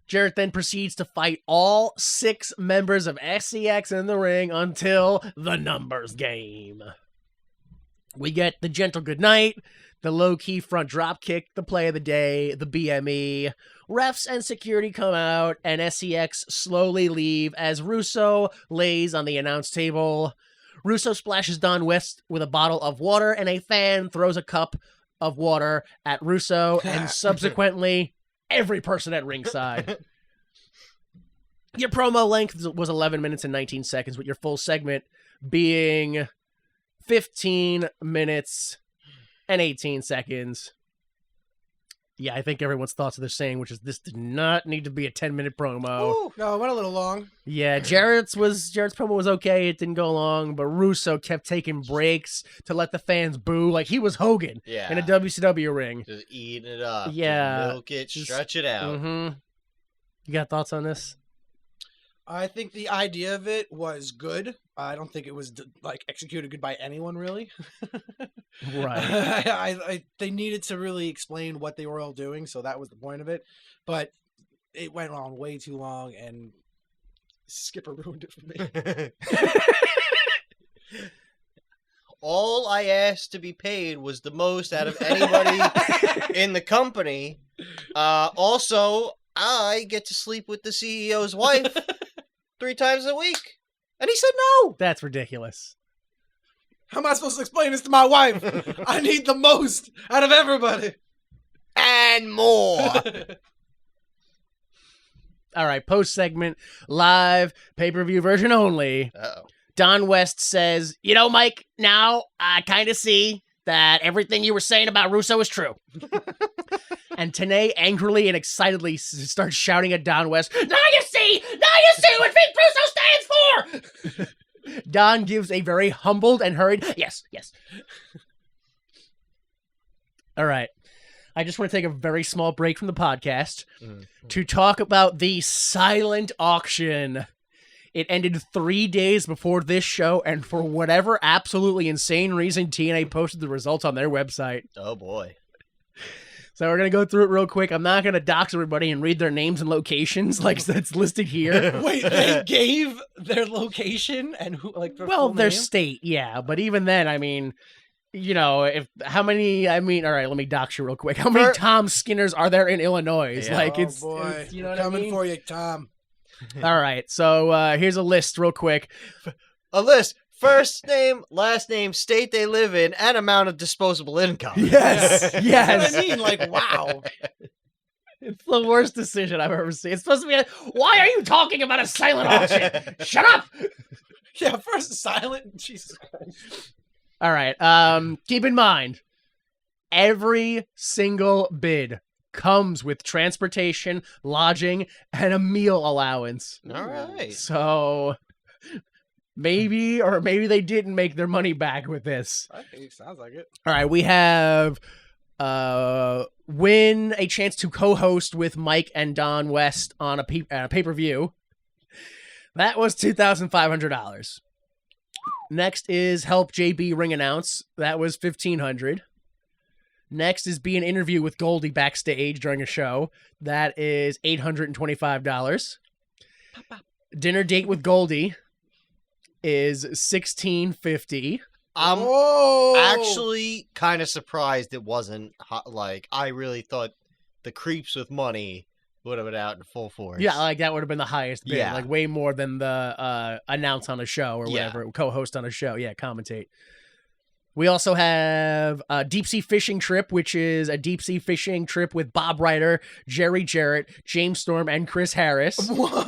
Jarrett then proceeds to fight all 6 members of SCX in the ring until the numbers game. We get the gentle goodnight, the low-key front drop kick, the play of the day, the BME. Refs and security come out, and SCX slowly leave as Russo lays on the announce table. Russo splashes Don West with a bottle of water, and a fan throws a cup of water at Russo, and subsequently every person at ringside. Your promo length was 11 minutes and 19 seconds, with your full segment being 15 minutes and 18 seconds. Yeah, I think everyone's thoughts are the same, which is this did not need to be a 10-minute promo. Ooh, no, it went a little long. Yeah, Jarrett's promo was okay. It didn't go long, but Russo kept taking breaks to let the fans boo like he was Hogan Yeah. in a WCW ring. Just eating it up. Yeah. Just milk it, stretch it out. Mm-hmm. You got thoughts on this? I think the idea of it was good. I don't think it was executed good by anyone really. Right. They needed to really explain what they were all doing, so that was the point of it. But it went on way too long, and Skipper ruined it for me. All I asked to be paid was the most out of anybody in the company. Also, I get to sleep with the CEO's wife 3 times a week. And he said no. That's ridiculous. How am I supposed to explain this to my wife? I need the most out of everybody. And more. All right, post segment, live, pay-per-view version only. Uh-oh. Don West says, "You know, Mike, now I kind of see that everything you were saying about Russo is true." And Tenay angrily and excitedly starts shouting at Don West, Now you see what Vince Russo stands for! Don gives a very humbled and hurried, yes. All right. I just want to take a very small break from the podcast to talk about the silent auction. It ended 3 days before this show, and for whatever absolutely insane reason, TNA posted the results on their website. Oh, boy. So we're going to go through it real quick. I'm not going to dox everybody and read their names and locations like that's listed here. Wait, they gave their location and who, like, their full Their name? state, yeah. But even then, I mean, you know, all right, let me dox you real quick. How many Tom Skinners are there in Illinois? Yeah. Like, Oh, it's, boy. you know what Coming I mean? for you, Tom. All right, so here's a list real quick. A list. First name, last name, state they live in, and amount of disposable income. Yes, That's yes. what I mean, like, wow. It's the worst decision I've ever seen. It's supposed to be why are you talking about a silent auction? Shut up! Yeah, first silent. Jesus Christ. All right, keep in mind, every single bid comes with transportation, lodging, and a meal allowance. All right. So maybe they didn't make their money back with this. I think it sounds like it. All right, we have win a chance to co-host with Mike and Don West on a pay-per-view. That was $2,500. Next is help JB ring announce. That was $1,500. Next is be an interview with Goldie backstage during a show. That is $825. Dinner date with Goldie is $1,650. I'm Whoa! actually kind of surprised it wasn't like I really thought the creeps with money would have been out in full force. Yeah, like that would have been the highest bid, Yeah. like way more than the announce on a show or whatever, co-host on a show. Yeah, commentate. We also have a deep sea fishing trip, which is a deep sea fishing trip with Bob Ryder, Jerry Jarrett, James Storm, and Chris Harris. What?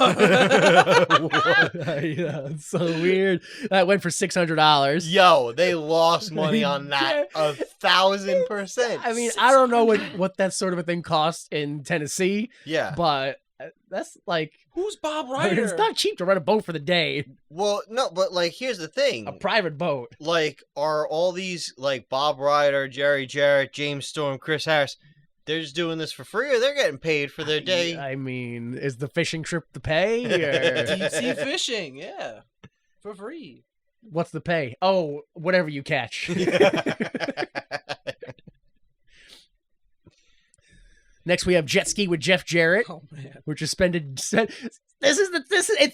Yeah, it's so weird. That went for $600. Yo, they lost money on that 1,000%. I mean, I don't know what that sort of a thing costs in Tennessee, Yeah. but that's like, Who's Bob I mean, Ryder? it's not cheap to rent a boat for the day. Well, no, but like, here's the thing. A private boat. Like, are all these like Bob Ryder, Jerry Jarrett, James Storm, Chris Harris? They're just doing this for free, or they're getting paid for their day? I mean, is the fishing trip the pay? Or Deep sea fishing, yeah, for free. what's the pay? Oh, whatever you catch. Next, we have jet ski with Jeff Jarrett, Oh man. which is it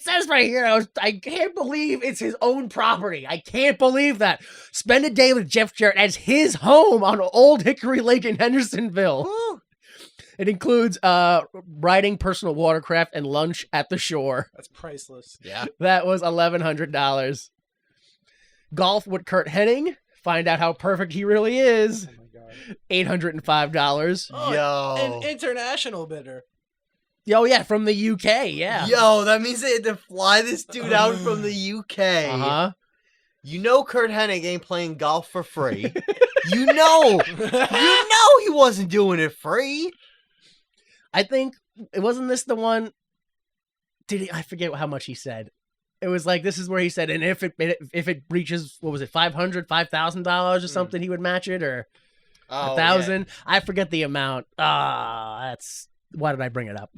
says right here. I can't believe it's his own property. I can't believe that. Spend a day with Jeff Jarrett as his home on Old Hickory Lake in Hendersonville. Woo. It includes riding personal watercraft and lunch at the shore. That's priceless. Yeah. That was $1,100. Golf with Kurt Hennig. Find out how perfect he really is. Oh my god. $805. Oh, Yo. An international bidder. Oh, yeah, from the UK, yeah. Yo, that means they had to fly this dude out from the UK. Uh-huh. You know Kurt Hennig ain't playing golf for free. You know he wasn't doing it free. I think it wasn't this the one. I forget how much he said. It was like, this is where he said, and if it reaches, what was it, $500,000 or something, he would match it, or 1,000. I forget the amount. Why did I bring it up?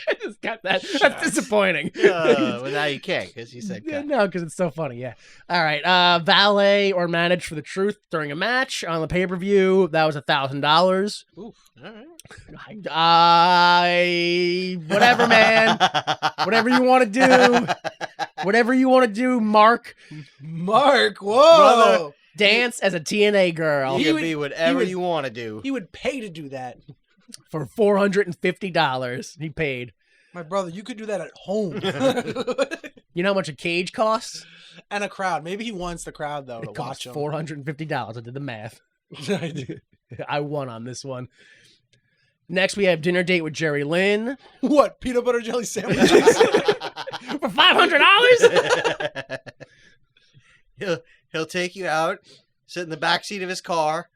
I just got that. That's disappointing. Well, now you can't because you said cut. No, because it's so funny. Yeah. All right. Valet or manage for the truth during a match on the pay-per-view. That was $1,000. Oof. All right. Whatever, man. Whatever you want to do. Whatever you want to do, Mark. Mark, whoa. Brother, dance as a TNA girl. You can be whatever you want to do. He would pay to do that. For $450. He paid. My brother, you could do that at home. You know how much a cage costs? And a crowd. Maybe he wants the crowd, though, It to costs watch him. $450. I did the math. I do. I won on this one. Next, we have dinner date with Jerry Lynn. What? Peanut butter jelly sandwiches? For $500? He'll take you out, sit in the back seat of his car,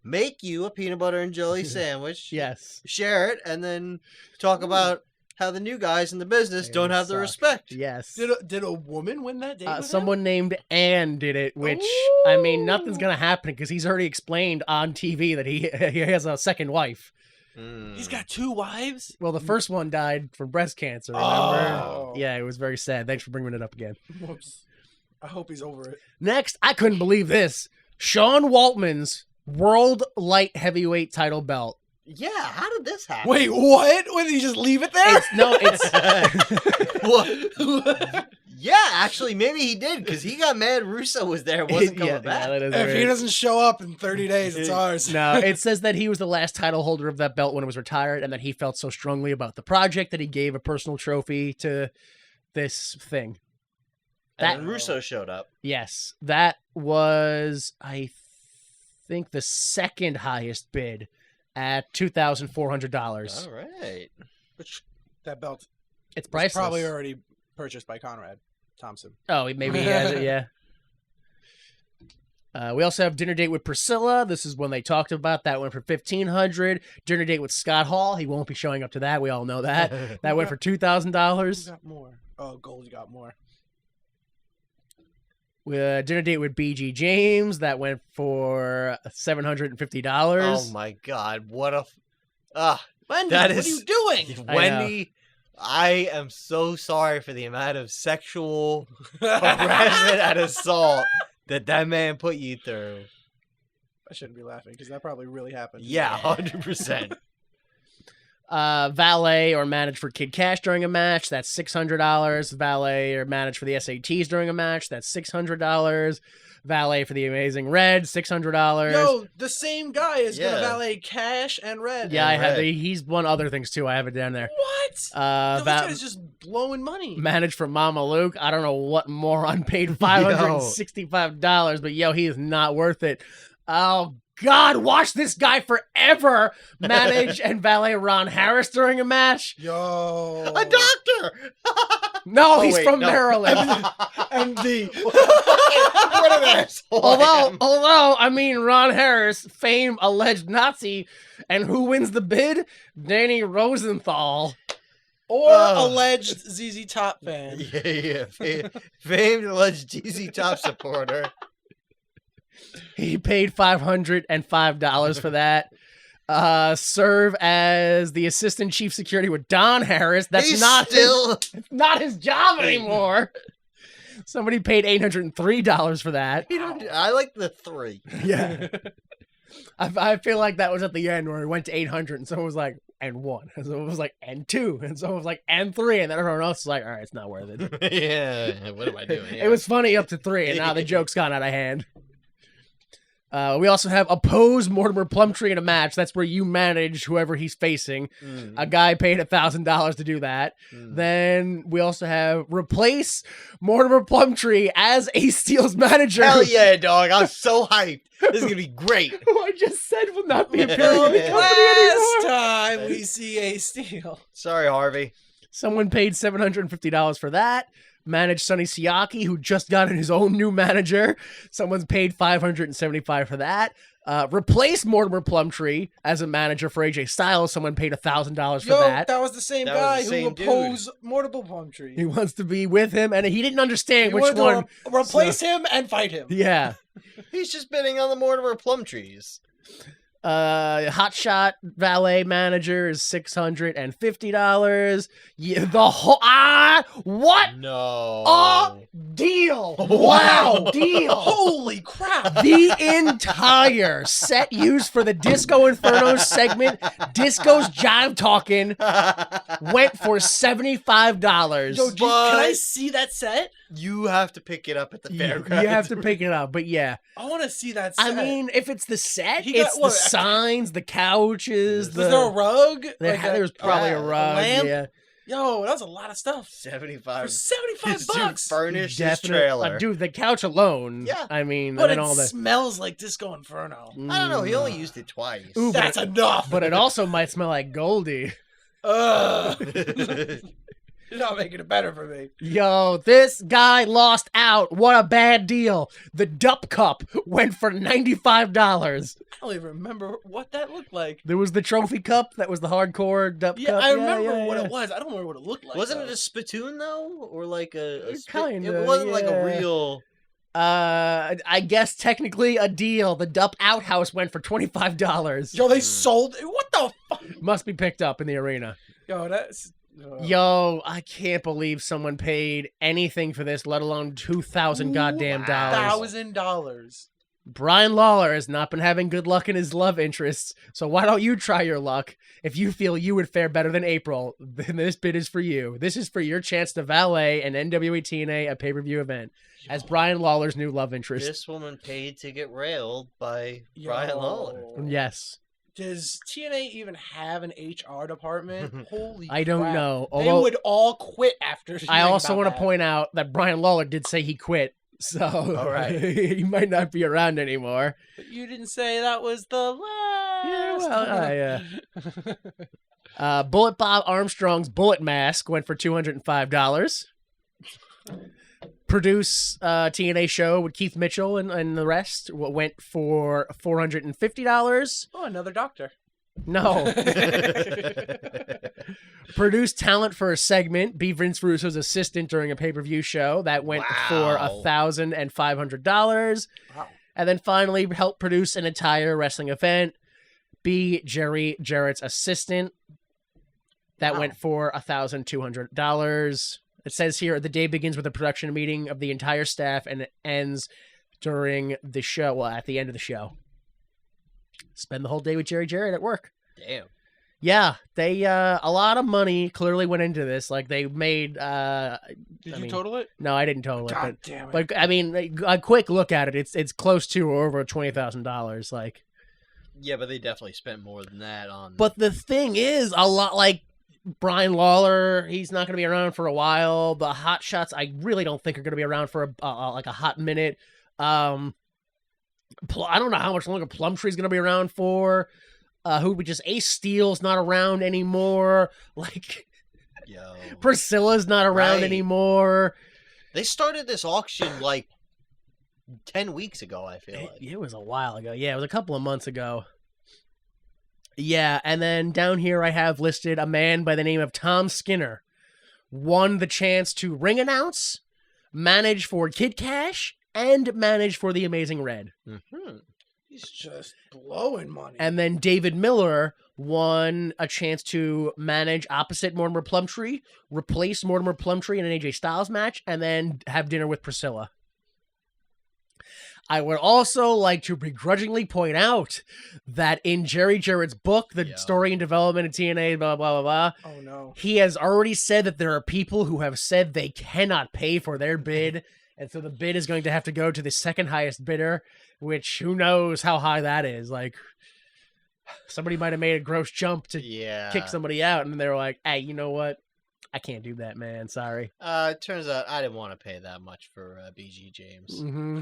make you a peanut butter and jelly sandwich. Yes. Share it, and then talk about how the new guys in the business don't have the respect. Yes. Did a woman win that date with someone named Ann did it, which, I mean, nothing's going to happen because he's already explained on TV that he has a second wife. him? He's got 2 wives? Well, the first one died from breast cancer, remember? Oh. Yeah, it was very sad. Thanks for bringing it up again. Whoops. I hope he's over it. Next, I couldn't believe this. Sean Waltman's World Light Heavyweight title belt. Yeah, how did this happen? Wait, what? Did he just leave it there? Well, yeah, actually, maybe he did because he got mad Russo was there, wasn't coming back. that is If he weird. doesn't show up in 30 days, it's ours. No, it says that he was the last title holder of that belt when it was retired, and that he felt so strongly about the project that he gave a personal trophy to this thing. And then Russo showed up. Yes, that was, I think, the second highest bid at $2,400. All right. Which, that belt It's was priceless. probably already purchased by Conrad Thompson. Oh, maybe he has it, yeah. We also have dinner date with Priscilla. This is when they talked about that went for $1,500. Dinner date with Scott Hall. He won't be showing up to that. We all know that. That went for Who $2,000. got more? Oh, Gold got more. Dinner date with BG James. That went for $750. Oh my God! What a Wendy, That what is- are you doing? Wendy. I am so sorry for the amount of sexual harassment and assault that man put you through. I shouldn't be laughing because that probably really happened. Yeah, 100%. Valet or manage for Kid Cash during a match. That's $600. Valet or manage for the SATs during a match. That's $600. Valet for the Amazing Red, $600. Yo, the same guy is Yeah. gonna valet Cash and Red. Yeah, I have. Red. He's won other things too. I have it down there. What? Yo, this guy's just blowing money. Managed for Mama Luke. I don't know what moron paid $565, but yo, he is not worth it. Oh God, watch this guy forever manage and valet Ron Harris during a match. Yo, A doctor. No, he's wait, from no. Maryland. MD. What an asshole! I am. although, I mean, Ron Harris, famed alleged Nazi, and who wins the bid? Danny Rosenthal. Or Oh. alleged ZZ Top fan. Yeah. Famed alleged GZ Top supporter. He paid $505 for that. Serve as the assistant chief security with Don Harris. That's He's not still. not his job anymore. Somebody paid $803 for that. I like the 3. Yeah. I feel like that was at the end where it went to 800, and someone was like, and 1. And so it was like, and 2. And someone was like, and 3. And then everyone else was like, all right, it's not worth it. Yeah. What am I doing? It was funny up to 3, and now the joke's gone out of hand. We also have oppose Mortimer Plumtree in a match. That's where you manage whoever he's facing. A guy paid $1,000 to do that. Then we also have replace Mortimer Plumtree as Ace Steel's manager. Hell yeah, dog! I'm so hyped. This is gonna be great. Who I just said will not be appearing in the company Last anymore. time we see a Steel. Sorry, Harvey. Someone paid $750 for that. manage Sonny Siaki, who just got his own new manager. Someone's paid $575 for that. Replace Mortimer Plumtree as a manager for AJ Styles. Someone paid $1,000 for Yo, that. that was the same That was guy the same who dude. opposed Mortimer Plumtree. He wants to be with him, and he didn't understand You which wanted to one. replace him and fight him. Yeah. He's just bidding on the Mortimer Plumtrees. Hotshot valet manager is $650. Yeah, the whole what No. a deal! Wow, deal! Holy crap! The entire set used for the Disco Inferno segment, Disco's Jive Talking, went for $75. Yo, can I see that set? You have to pick it up at the You fairgrounds. have to pick it up, but yeah. I want to see that set. I mean, if it's the set, He got, it's the what, signs, the couches, was there a rug? There was probably a rug, lamp? yeah. Yo, that was a lot of stuff. 75. For 75 This dude bucks. furnished his Definitely. trailer. Dude, the couch alone. Yeah. I mean, But and it then all the. smells like Disco Inferno. I don't know. He only used it twice. Ooh, That's enough. But it also might smell like Goldie. You're not making it better for me. Yo, this guy lost out. What a bad deal. The Dup Cup went for $95. I don't even remember what that looked like. There was the Trophy Cup. That was the hardcore Dup Yeah, Cup. I remember what yeah. it was. I don't remember what it looked like. Wasn't though. it a spittoon though, or like a Kinda, It wasn't like a yeah. real. I guess technically a deal. The Dup Outhouse went for $25. Yo, they sold. What the fuck? Must be picked up in the arena. Yo, that's. Yo, I can't believe someone paid anything for this, let alone $2,000 goddamn dollars. $1,000. Brian Lawler has not been having good luck in his love interests, so why don't you try your luck? If you feel you would fare better than April, then this bid is for you. This is for your chance to valet an NWA TNA a pay-per-view event as Brian Lawler's new love interest. This woman paid to get railed by Brian Lawler. Yes. Does TNA even have an HR department? Holy I don't crap. know. They Although would all quit after. I also want to point out that Brian Lawler did say he quit, so All right. he might not be around anymore. But you didn't say that was the last. Yeah, well, Bullet Bob Armstrong's Bullet Mask went for $205. Produce TNA show with Keith Mitchell and the rest went for $450. Oh, another doctor. No. Produce talent for a segment. Be Vince Russo's assistant during a pay-per-view show. That went for Wow. $1,500. Wow. And then finally help produce an entire wrestling event. Be Jerry Jarrett's assistant. That Wow. went for $1,200. It says here the day begins with a production meeting of the entire staff and it ends during the show. Well, at the end of the show. Spend the whole day with Jerry Jarrett at work. Damn. Yeah, they a lot of money clearly went into this. Like they made. Did you total it? No, I didn't total it. God damn it. But I mean, a quick look at it. It's close to or over $20,000. Like, Yeah, but they definitely spent more than that on. but the thing is, a lot like Brian Lawler. He's not going to be around for a while. The Hot Shots, I really don't think are going to be around for like a hot minute. I don't know how much longer Plumtree's going to be around for. Who we just Ace Steele's not around anymore. Like Yo. Priscilla's not around Right. anymore. They started this auction like 10 weeks ago, I feel like. It was a while ago. Yeah, it was a couple of months ago. Yeah, and then down here I have listed a man by the name of Tom Skinner. Won the chance to ring announce, manage for Kid Cash, and manage for the Amazing Red. Mm-hmm. He's just blowing money. And then David Miller won a chance to manage opposite Mortimer Plumtree, replace Mortimer Plumtree in an AJ Styles match, and then have dinner with Priscilla. I would also like to begrudgingly point out that in Jerry Jarrett's book, the Yeah. story and development of TNA, blah, blah, blah, blah, oh no. he has already said that there are people who have said they cannot pay for their bid, and so the bid is going to have to go to the second highest bidder, which who knows how high that is. Like, somebody might have made a gross jump to Yeah. kick somebody out, and they're like, hey, you know what? I can't do that, man. Sorry. It turns out I didn't want to pay that much for BG James. Mm-hmm.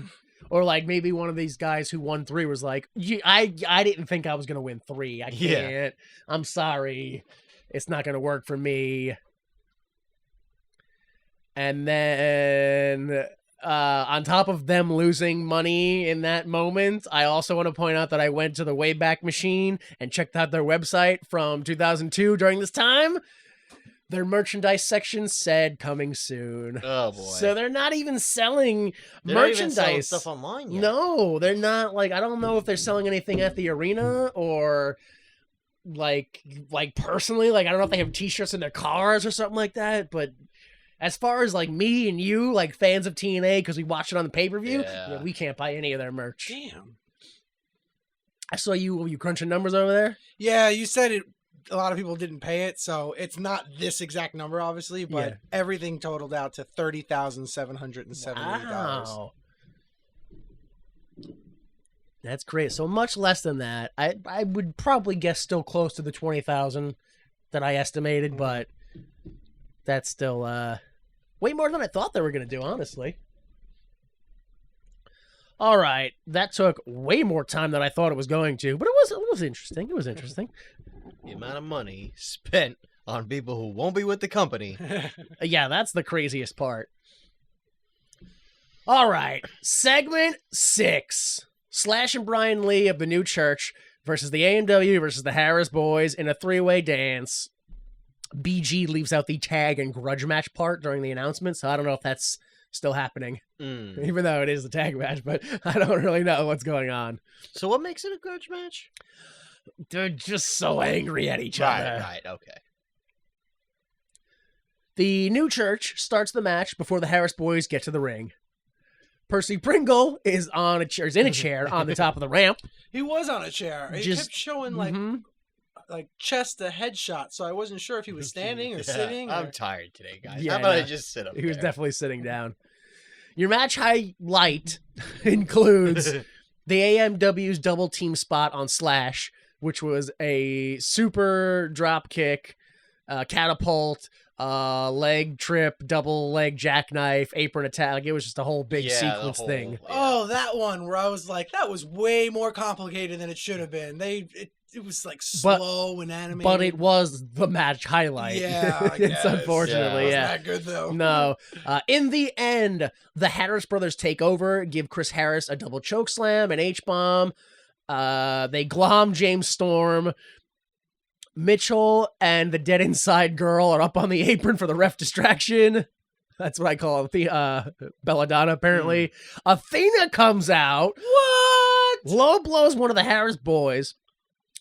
Or like maybe one of these guys who won 3 was like, I didn't think I was going to win 3. I can't. Yeah. I'm sorry. It's not going to work for me. And then on top of them losing money in that moment, I also want to point out that I went to the Wayback Machine and checked out their website from 2002 during this time. Their merchandise section said coming soon. Oh, boy. So they're not even selling They're not even merchandise. selling stuff online yet. No, they're not. Like, I don't know if they're selling anything at the arena or like personally. Like, I don't know if they have t-shirts in their cars or something like that. But as far as like me and you, like fans of TNA, because we watched it on the pay-per-view, Yeah. we can't buy any of their merch. Damn. I saw you crunching numbers over there. Yeah, you said it. A lot of people didn't pay it, so it's not this exact number, obviously, but Yeah. everything totaled out to $30,778. Wow. That's great. So much less than that. I would probably guess still close to the 20,000 that I estimated, but that's still way more than I thought they were going to do, honestly. All right, that took way more time than I thought it was going to, but it was interesting. It was interesting. The amount of money spent on people who won't be with the company. Yeah, that's the craziest part. All right, segment 6. Slash and Brian Lee of the New Church versus the AMW versus the Harris Boys in a 3-way dance. BG leaves out the tag and grudge match part during the announcement, so I don't know if that's still happening, even though it is the tag match, but I don't really know what's going on. So what makes it a grudge match? They're just so angry at each other. Right, okay. The New Church starts the match before the Harris Boys get to the ring. Percy Pringle is in a chair on the top of the ramp. He was on a chair. He Just- kept showing like chest to headshot, so I wasn't sure if he was standing or Yeah, sitting. I'm tired today, guys. Yeah, How about I I know. just sit up He was there? definitely sitting down. Your match highlight includes the AMW's double team spot on Slash, which was a super drop kick, catapult, leg trip, double leg jackknife, apron attack. Like, it was just a whole big Yeah, the sequence whole- thing. yeah. Oh, that one where I was like, that was way more complicated than it should have been. It was like slow and animated. But it was the match highlight. Yeah, I It's guess. unfortunately, Wasn't yeah. that good though. No. In the end, the Harris brothers take over, give Chris Harris a double choke slam, an H-bomb. They glom James Storm. Mitchell and the dead inside girl are up on the apron for the ref distraction. That's what I call Belladonna, apparently. Athena comes out. What? Low blows one of the Harris boys.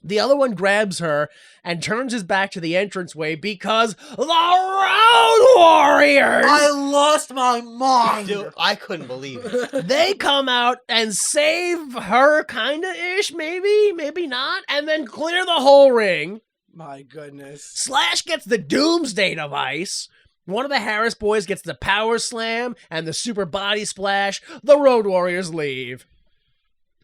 The other one grabs her and turns his back to the entranceway because the Road Warriors, I lost my mind. Dude, I couldn't believe it. they come out and save her, kinda-ish, maybe not, and then clear the whole ring. My goodness. Slash gets the Doomsday device. One of the Harris boys gets the Power Slam and the Super Body Splash. The Road Warriors leave.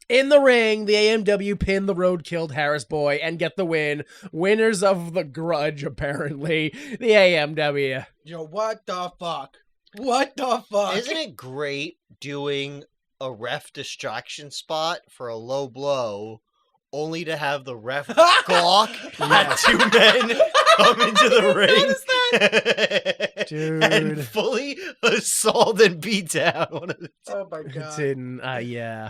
In the ring, the AMW pin the road-killed Harris boy and get the win. Winners of the grudge, apparently. The AMW. Yo, what the fuck? What the fuck? Isn't it great doing a ref distraction spot for a low blow, only to have the ref gawk at two men come into the ring Dude. and fully assault and beat down one of the Oh my god. Didn't, yeah.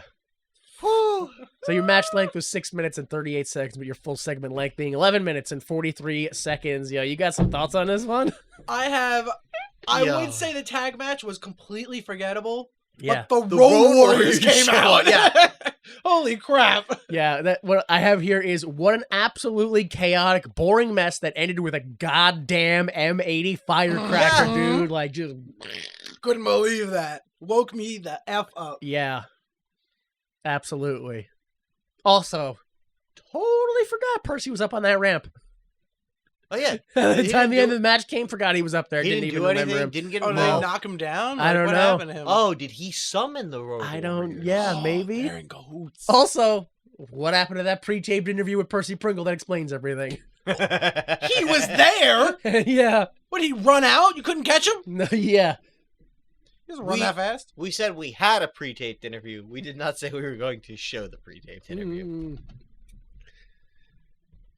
Whew. So your match length was 6 minutes and 38 seconds, but your full segment length being 11 minutes and 43 seconds. Yo, you got some thoughts on this one? I Yo. would say the tag match was completely forgettable. Yeah. But The the Road Road Warriors Warriors came showed out. up. Holy crap. Yeah, that what I have here is what an absolutely chaotic, boring mess that ended with a goddamn M80 firecracker, Yeah. dude. Like, just, Couldn't believe that. Woke me the F up. yeah. Absolutely. Also, totally forgot Percy was up on that ramp. Oh yeah, By the He time didn't the end do- of the match came, forgot he was up there. he Didn't didn't even do remember anything. him. Didn't get Oh, did they involved. knock him down? I don't what know. happened to him? Oh, did he summon the Road I don't, Warriors? yeah, Oh, maybe. they're in cahoots. Also, what happened to that pre-taped interview with Percy Pringle that explains everything? He was there. Yeah. What, did he run out? You couldn't catch him? No, yeah. He doesn't run that fast. We said we had a pre-taped interview. We did not say we were going to show the pre-taped interview. Mm.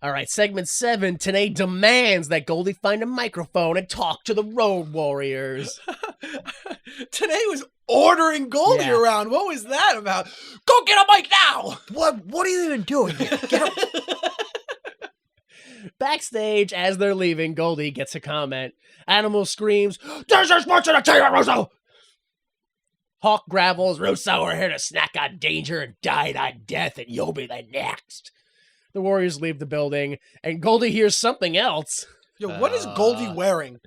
All right, segment 7. Tanae demands that Goldie find a microphone and talk to the Road Warriors. Today was ordering Goldie Yeah. around. What was that about? Go get a mic now! What are you even doing here? Get up. Backstage, as they're leaving, Goldie gets a comment. Animal screams, "There's your sports entertainment, Russo!" Hawk gravels, "Russo, we're here to snack on danger and dine on death, and you'll be the next." The Warriors leave the building, and Goldie hears something else. Yo, what is Goldie wearing?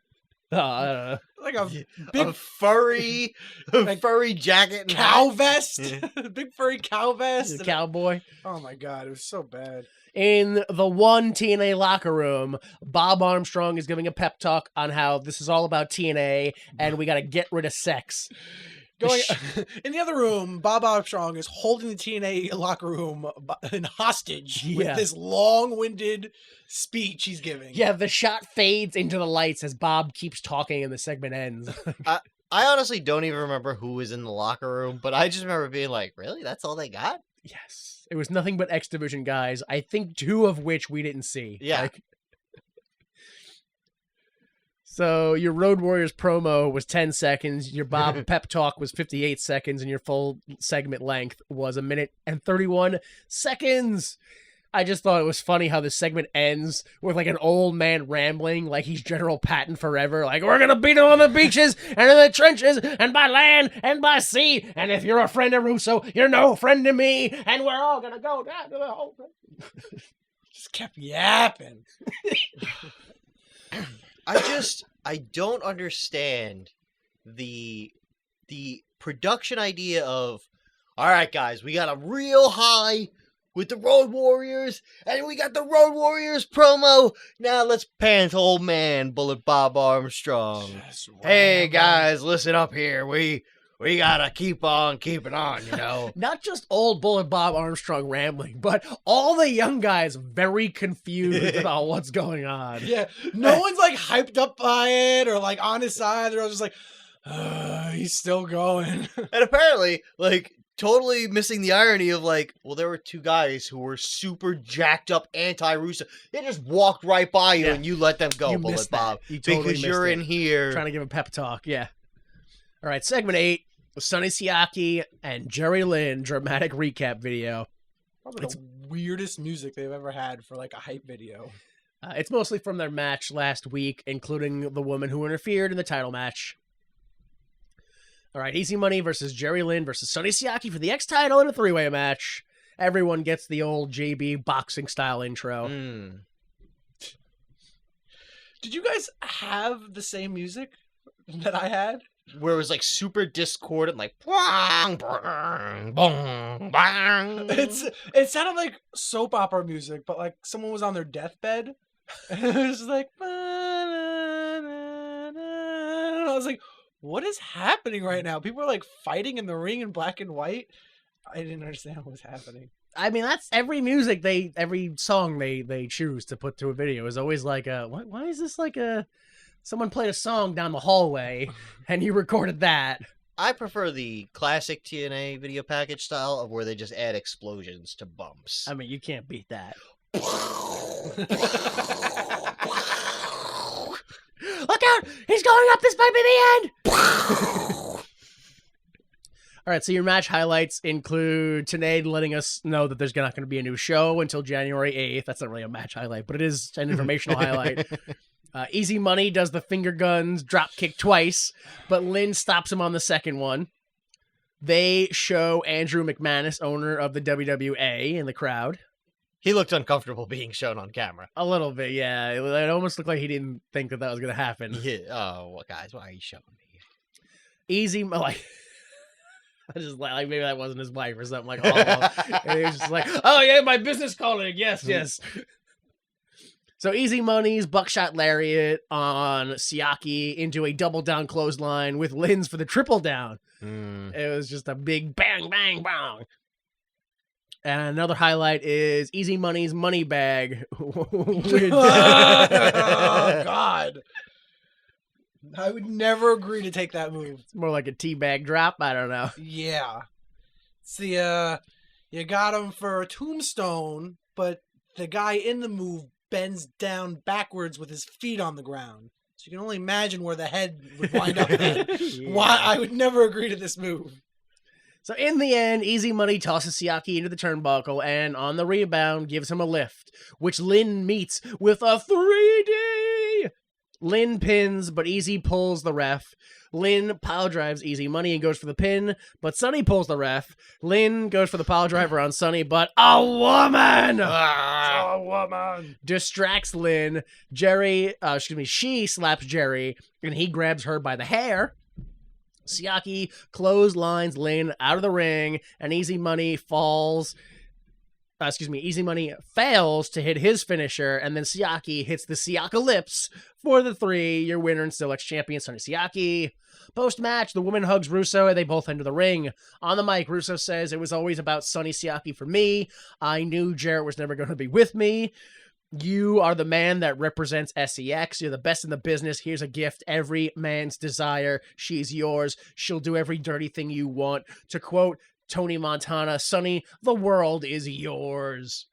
I don't know. Like a big A furry jacket and cow hat. vest? Big furry cow vest? He's a cowboy. Oh my god, it was so bad. In the one TNA locker room, Bob Armstrong is giving a pep talk on how this is all about TNA and we got to get rid of sex. Going in the other room, Bob Armstrong is holding the TNA locker room in hostage Yeah. with this long-winded speech he's giving. Yeah, the shot fades into the lights as Bob keeps talking and the segment ends. I honestly don't even remember who was in the locker room, but I just remember being like, really? That's all they got? Yes. It was nothing but X Division guys, I think 2 of which we didn't see. Yeah. So your Road Warriors promo was 10 seconds, your Bob pep talk was 58 seconds, and your full segment length was 1 minute and 31 seconds. I just thought it was funny how the segment ends with like an old man rambling like he's General Patton forever. Like, we're going to beat him on the beaches and in the trenches and by land and by sea. And if you're a friend of Russo, you're no friend to me. And we're all going to go down to the whole thing. Just kept yapping. I don't understand the production idea of, all right, guys, we got a real high with the Road Warriors, and we got the Road Warriors promo. Now let's pan to old man Bullet Bob Armstrong. Hey guys, listen up here. We gotta keep on keeping on, you know. Not just old Bullet Bob Armstrong rambling, but all the young guys very confused about what's going on. Yeah, no one's like hyped up by it or like on his side. They're all just like, he's still going. And apparently, like, totally missing the irony of like, well, there were 2 guys who were super jacked up anti-Russo. They just walked right by you and you let them go, You Bullet missed that. Bob. You totally because missed you're it. in here. Trying to give a pep talk, yeah. All right, segment 8, Sonny Siaki and Jerry Lynn dramatic recap video. Probably the weirdest music they've ever had for like a hype video. It's mostly from their match last week, including the woman who interfered in the title match. All right, Easy Money versus Jerry Lynn versus Sonny Siaki for the X title in a 3-way match. Everyone gets the old JB boxing style intro. Did you guys have the same music that I had? Where it was like super discordant, like bang, bang, bang, bang. It sounded like soap opera music, but like someone was on their deathbed. And it was like, I was like, what is happening right now? People are like fighting in the ring in black and white. I didn't understand what was happening. I mean, that's every music every song they choose to put to a video is always like why is this like someone played a song down the hallway and you recorded that. I prefer the classic TNA video package style of where they just add explosions to bumps. I mean, you can't beat that. Look out! He's going up! This might be the end! All right, so your match highlights include Tanade letting us know that there's not going to be a new show until January 8th. That's not really a match highlight, but it is an informational highlight. Easy Money does the finger guns drop kick twice, but Lynn stops him on the second one. They show Andrew McManus, owner of the WWA, in the crowd. He looked uncomfortable being shown on camera. A little bit, yeah. It almost looked like he didn't think that was going to happen. Yeah. Oh, well, guys, why are you showing me? Easy, like, I just like maybe that wasn't his wife or something like. Oh, and he was just like, oh yeah, my business colleague, yes. So Easy Money's buckshot lariat on Siaki into a double down clothesline with Lynn's for the triple down. It was just a big bang, bang, bang. And another highlight is Easy Money's money bag. Oh, God. I would never agree to take that move. It's more like a teabag drop. I don't know. Yeah. It's the, you got him for a tombstone, but the guy in the move bends down backwards with his feet on the ground. So you can only imagine where the head would wind up at. Why I would never agree to this move. So in the end, Easy Money tosses Siaki into the turnbuckle and on the rebound gives him a lift, which Lynn meets with a 3D. Lynn pins, but Easy pulls the ref. Lynn pile drives Easy Money and goes for the pin, but Sonny pulls the ref. Lynn goes for the pile driver on Sonny, but a woman! A woman Distracts Lynn. She slaps Jerry, and he grabs her by the hair. Siaki clotheslines Lynn out of the ring, and Easy Money fails to hit his finisher, and then Siaki hits the Siakalypse for the 3. Your winner and still ex-champion, Sonny Siaki. Post-match, the woman hugs Russo, and they both enter the ring. On the mic, Russo says, "It was always about Sonny Siaki for me. I knew Jarrett was never going to be with me. You are the man that represents SEX. You're the best in the business. Here's a gift. Every man's desire. She's yours. She'll do every dirty thing you want." To quote Tony Montana, "Sonny, the world is yours."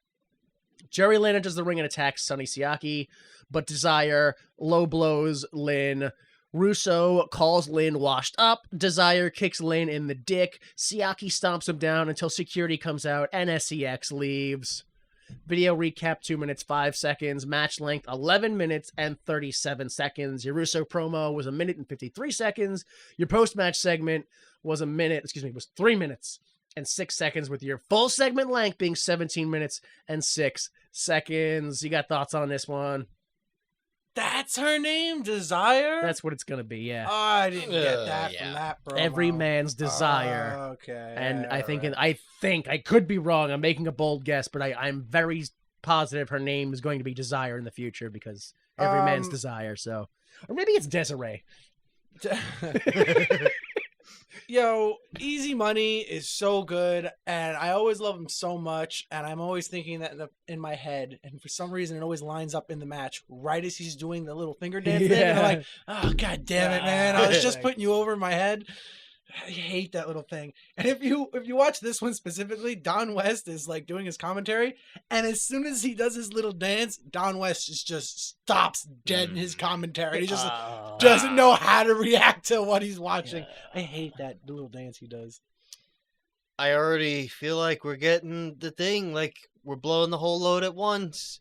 Jerry Lynn enters the ring and attacks Sonny Siaki, but Desire low blows Lynn. Russo calls Lynn washed up. Desire kicks Lynn in the dick. Siaki stomps him down until security comes out and SEX leaves. Video recap 2 minutes 5 seconds. Match length 11 minutes and 37 seconds. Your Russo promo was 1 minute and 53 seconds. Your post-match segment was 3 minutes and 6 seconds, with your full segment length being 17 minutes and 6 seconds. You got thoughts on this one? That's her name, Desire? That's what it's gonna be, yeah. Oh, I didn't get that from that promo. Every man's desire. Okay. And I think right. I could be wrong. I'm making a bold guess, but I'm very positive her name is going to be Desire in the future, because every man's desire. So, or maybe it's Desiree. Yo, Easy Money is so good, and I always love him so much, and I'm always thinking that in my head, and for some reason it always lines up in the match right as he's doing the little finger dance thing, and I'm like, oh, god damn it, man, I was just putting you over in my head. I hate that little thing. And if you watch this one specifically, Don West is like doing his commentary, and as soon as he does his little dance, Don West just stops dead in his commentary. He just doesn't know how to react to what he's watching. I hate that little dance he does. I already feel like we're getting the thing, like we're blowing the whole load at once.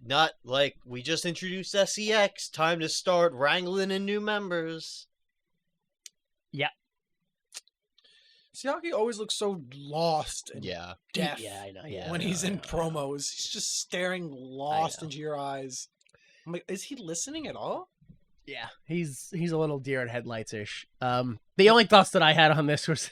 Not like we just introduced SEX. Time to start wrangling in new members. Yeah. Siaki always looks so lost and deaf I know. when he's in promos. He's just staring lost into your eyes. I'm like, is he listening at all? Yeah, he's a little deer in headlights-ish. The only thoughts that I had on this was,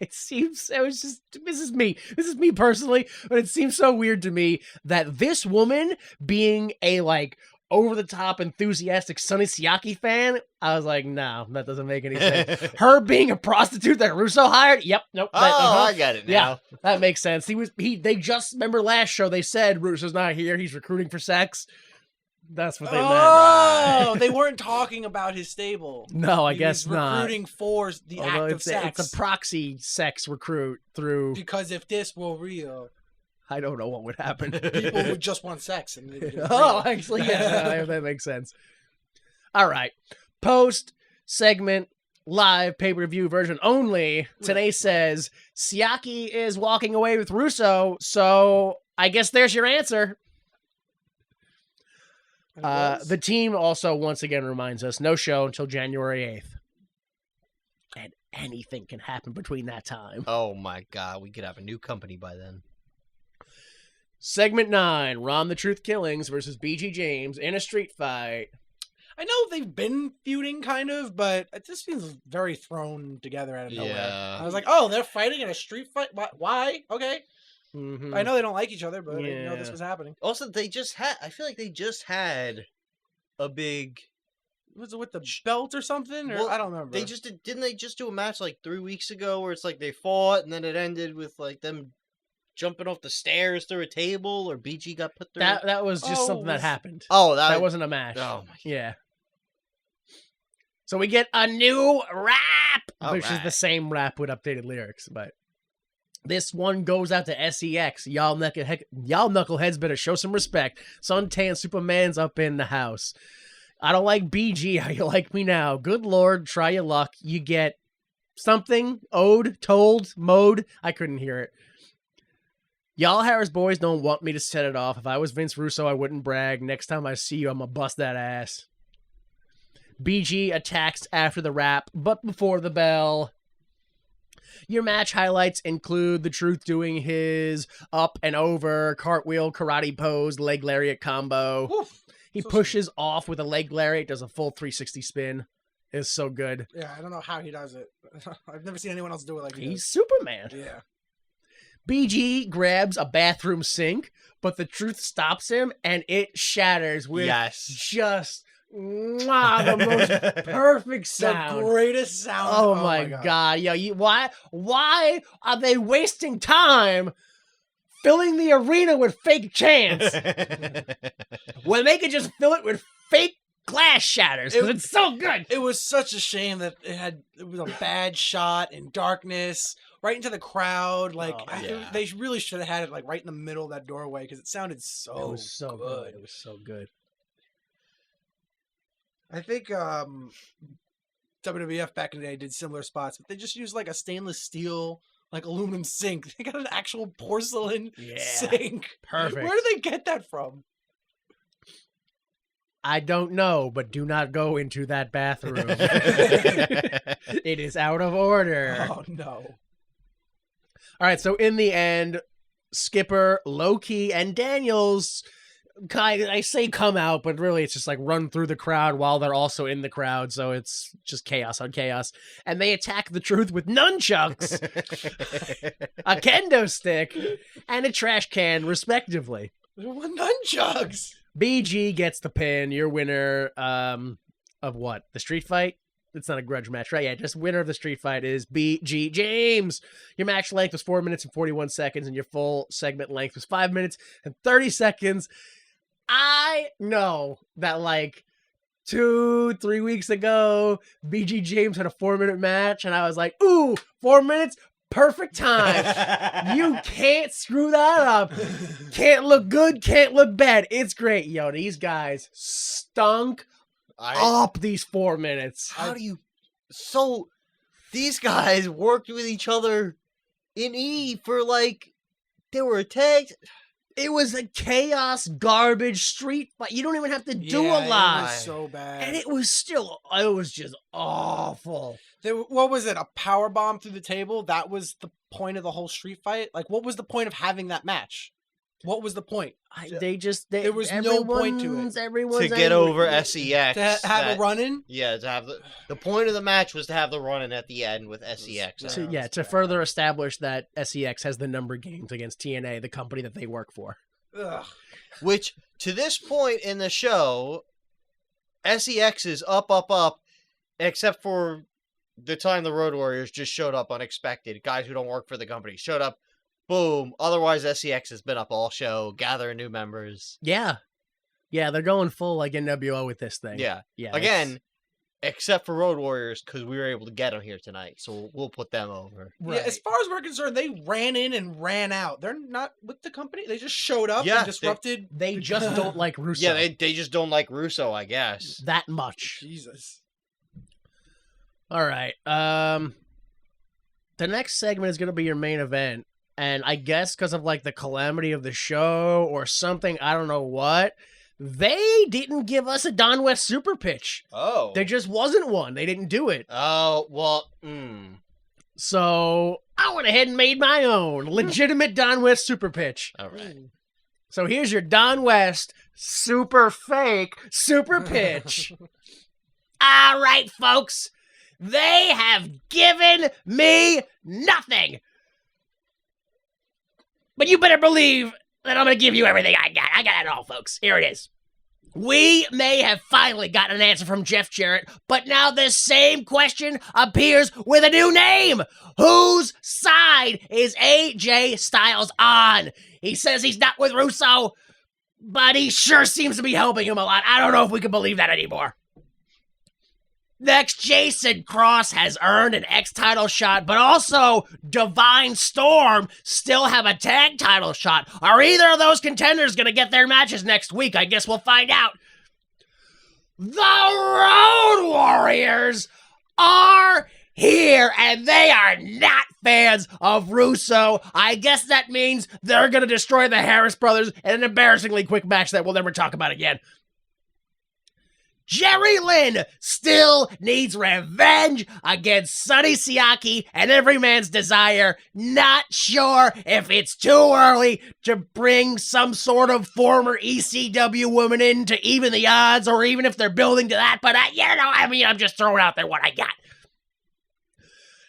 this is me personally, but it seems so weird to me that this woman being a like over-the-top enthusiastic Sonny Siaki fan, I was like, no, that doesn't make any sense. Her being a prostitute that Russo hired, nope. I got it now. Yeah, that makes sense. They just, remember last show, they said Russo's not here, he's recruiting for sex. That's what they meant. Oh, they weren't talking about his stable. No, I guess not. Recruiting for the act of sex. It's a proxy sex recruit through... Because if this were real... I don't know what would happen. People would just want sex. And actually, yeah, that makes sense. All right. Post-segment live pay-per-view version only. Today says, Siaki is walking away with Russo, so I guess there's your answer. The team also once again reminds us, no show until January 8th. And anything can happen between that time. Oh my god, we could have a new company by then. Segment 9, Ron the Truth Killings versus BG James in a street fight. I know they've been feuding, kind of, but it just feels very thrown together out of nowhere. Yeah. I was like, oh, they're fighting in a street fight? Why? Okay. Mm-hmm. I know they don't like each other, but I didn't know this was happening. Also, I feel like they just had a big... Was it with the belt or something? Or I don't remember. Didn't they just do a match like 3 weeks ago where it's like they fought and then it ended with like them jumping off the stairs through a table, or BG got put through? That was just something that happened. Oh, that wasn't a match. Oh my God. Yeah. So we get a new rap, which is the same rap with updated lyrics, but this one goes out to SEX. Y'all knuckleheads better show some respect. Suntan Superman's up in the house. I don't like BG. How you like me now? Good Lord, try your luck. You get something, owed, told, mode. I couldn't hear it. Y'all Harris boys don't want me to set it off. If I was Vince Russo, I wouldn't brag. Next time I see you, I'm gonna bust that ass. BG attacks after the rap, but before the bell. Your match highlights include the Truth doing his up and over, cartwheel, karate pose, leg lariat combo. Oof. He So pushes off with a leg lariat, does a full 360 spin. It's so good. Yeah, I don't know how he does it. I've never seen anyone else do it like he He's does. Superman. Yeah. BG grabs a bathroom sink, but the Truth stops him and it shatters with just the most perfect sound. The greatest sound. Oh, my god. Yo, why are they wasting time filling the arena with fake chants when they could just fill it with fake glass shatters? Because it's so good. It was such a shame that it was a bad shot in darkness right into the crowd. Like they really should have had it like right in the middle of that doorway because it sounded so It was so good. It was so good. I think WWF back in the day did similar spots, but they just used like a stainless steel, like aluminum sink. They got an actual porcelain sink. Perfect. Where do they get that from? I don't know, but do not go into that bathroom. It is out of order. Oh no. All right, so in the end, Skipper, Low-Key, and Daniels I say come out, but really it's just like run through the crowd while they're also in the crowd, so it's just chaos on chaos. And they attack the Truth with nunchucks, a kendo stick, and a trash can, respectively. Nunchucks! BG gets the pin. Your winner of what? The street fight? It's not a grudge match, right? Yeah, just winner of the street fight is BG James. Your match length was 4 minutes and 41 seconds, and your full segment length was 5 minutes and 30 seconds. I know that like 2-3 weeks ago, BG James had a 4-minute match, and I was like, ooh, 4 minutes? Perfect time. You can't screw that up. Can't look good, can't look bad. It's great. Yo, these guys stunk up these 4 minutes. How do you... So, these guys worked with each other in E for like... They were attacked... It was a chaos, garbage street fight. You don't even have to do a lot. It was so bad. And it was just awful. What was it? A power bomb through the table? That was the point of the whole street fight? Like, what was the point of having that match? What was the point? There was no point to it. Everyone's to get over SEX. To have a run-in? Yeah, to have the point of the match was to have the run-in at the end with SEX. To further establish that SEX has the number games against TNA, the company that they work for. Ugh. Which, to this point in the show, SEX is up, except for the time the Road Warriors just showed up unexpected. Guys who don't work for the company showed up. Boom. Otherwise, SEX has been up all show, gathering new members. Yeah. Yeah, they're going full like NWO with this thing. Yeah. Yeah. Again, except for Road Warriors, because we were able to get them here tonight, so we'll put them over. Right. Yeah, as far as we're concerned, they ran in and ran out. They're not with the company. They just showed up and disrupted. They just don't like Russo. Yeah, they just don't like Russo, I guess. That much. Jesus. All right. The next segment is going to be your main event. And I guess because of like the calamity of the show or something, I don't know what, they didn't give us a Don West super pitch. Oh. There just wasn't one. They didn't do it. Oh, well, So I went ahead and made my own legitimate Don West super pitch. All right. So here's your Don West super fake super pitch. All right, folks. They have given me nothing. But you better believe that I'm going to give you everything I got. I got it all, folks. Here it is. We may have finally gotten an answer from Jeff Jarrett, but now the same question appears with a new name. Whose side is AJ Styles on? He says he's not with Russo, but he sure seems to be helping him a lot. I don't know if we can believe that anymore. Next, Jason Cross has earned an X title shot, but also Divine Storm still have a tag title shot. Are either of those contenders going to get their matches next week? I guess we'll find out. The Road Warriors are here, and they are not fans of Russo. I guess that means they're going to destroy the Harris brothers in an embarrassingly quick match that we'll never talk about again. Jerry Lynn still needs revenge against Sonny Siaki and Everyman's Desire. Not sure if it's too early to bring some sort of former ECW woman in to even the odds, or even if they're building to that, but I'm just throwing out there what I got.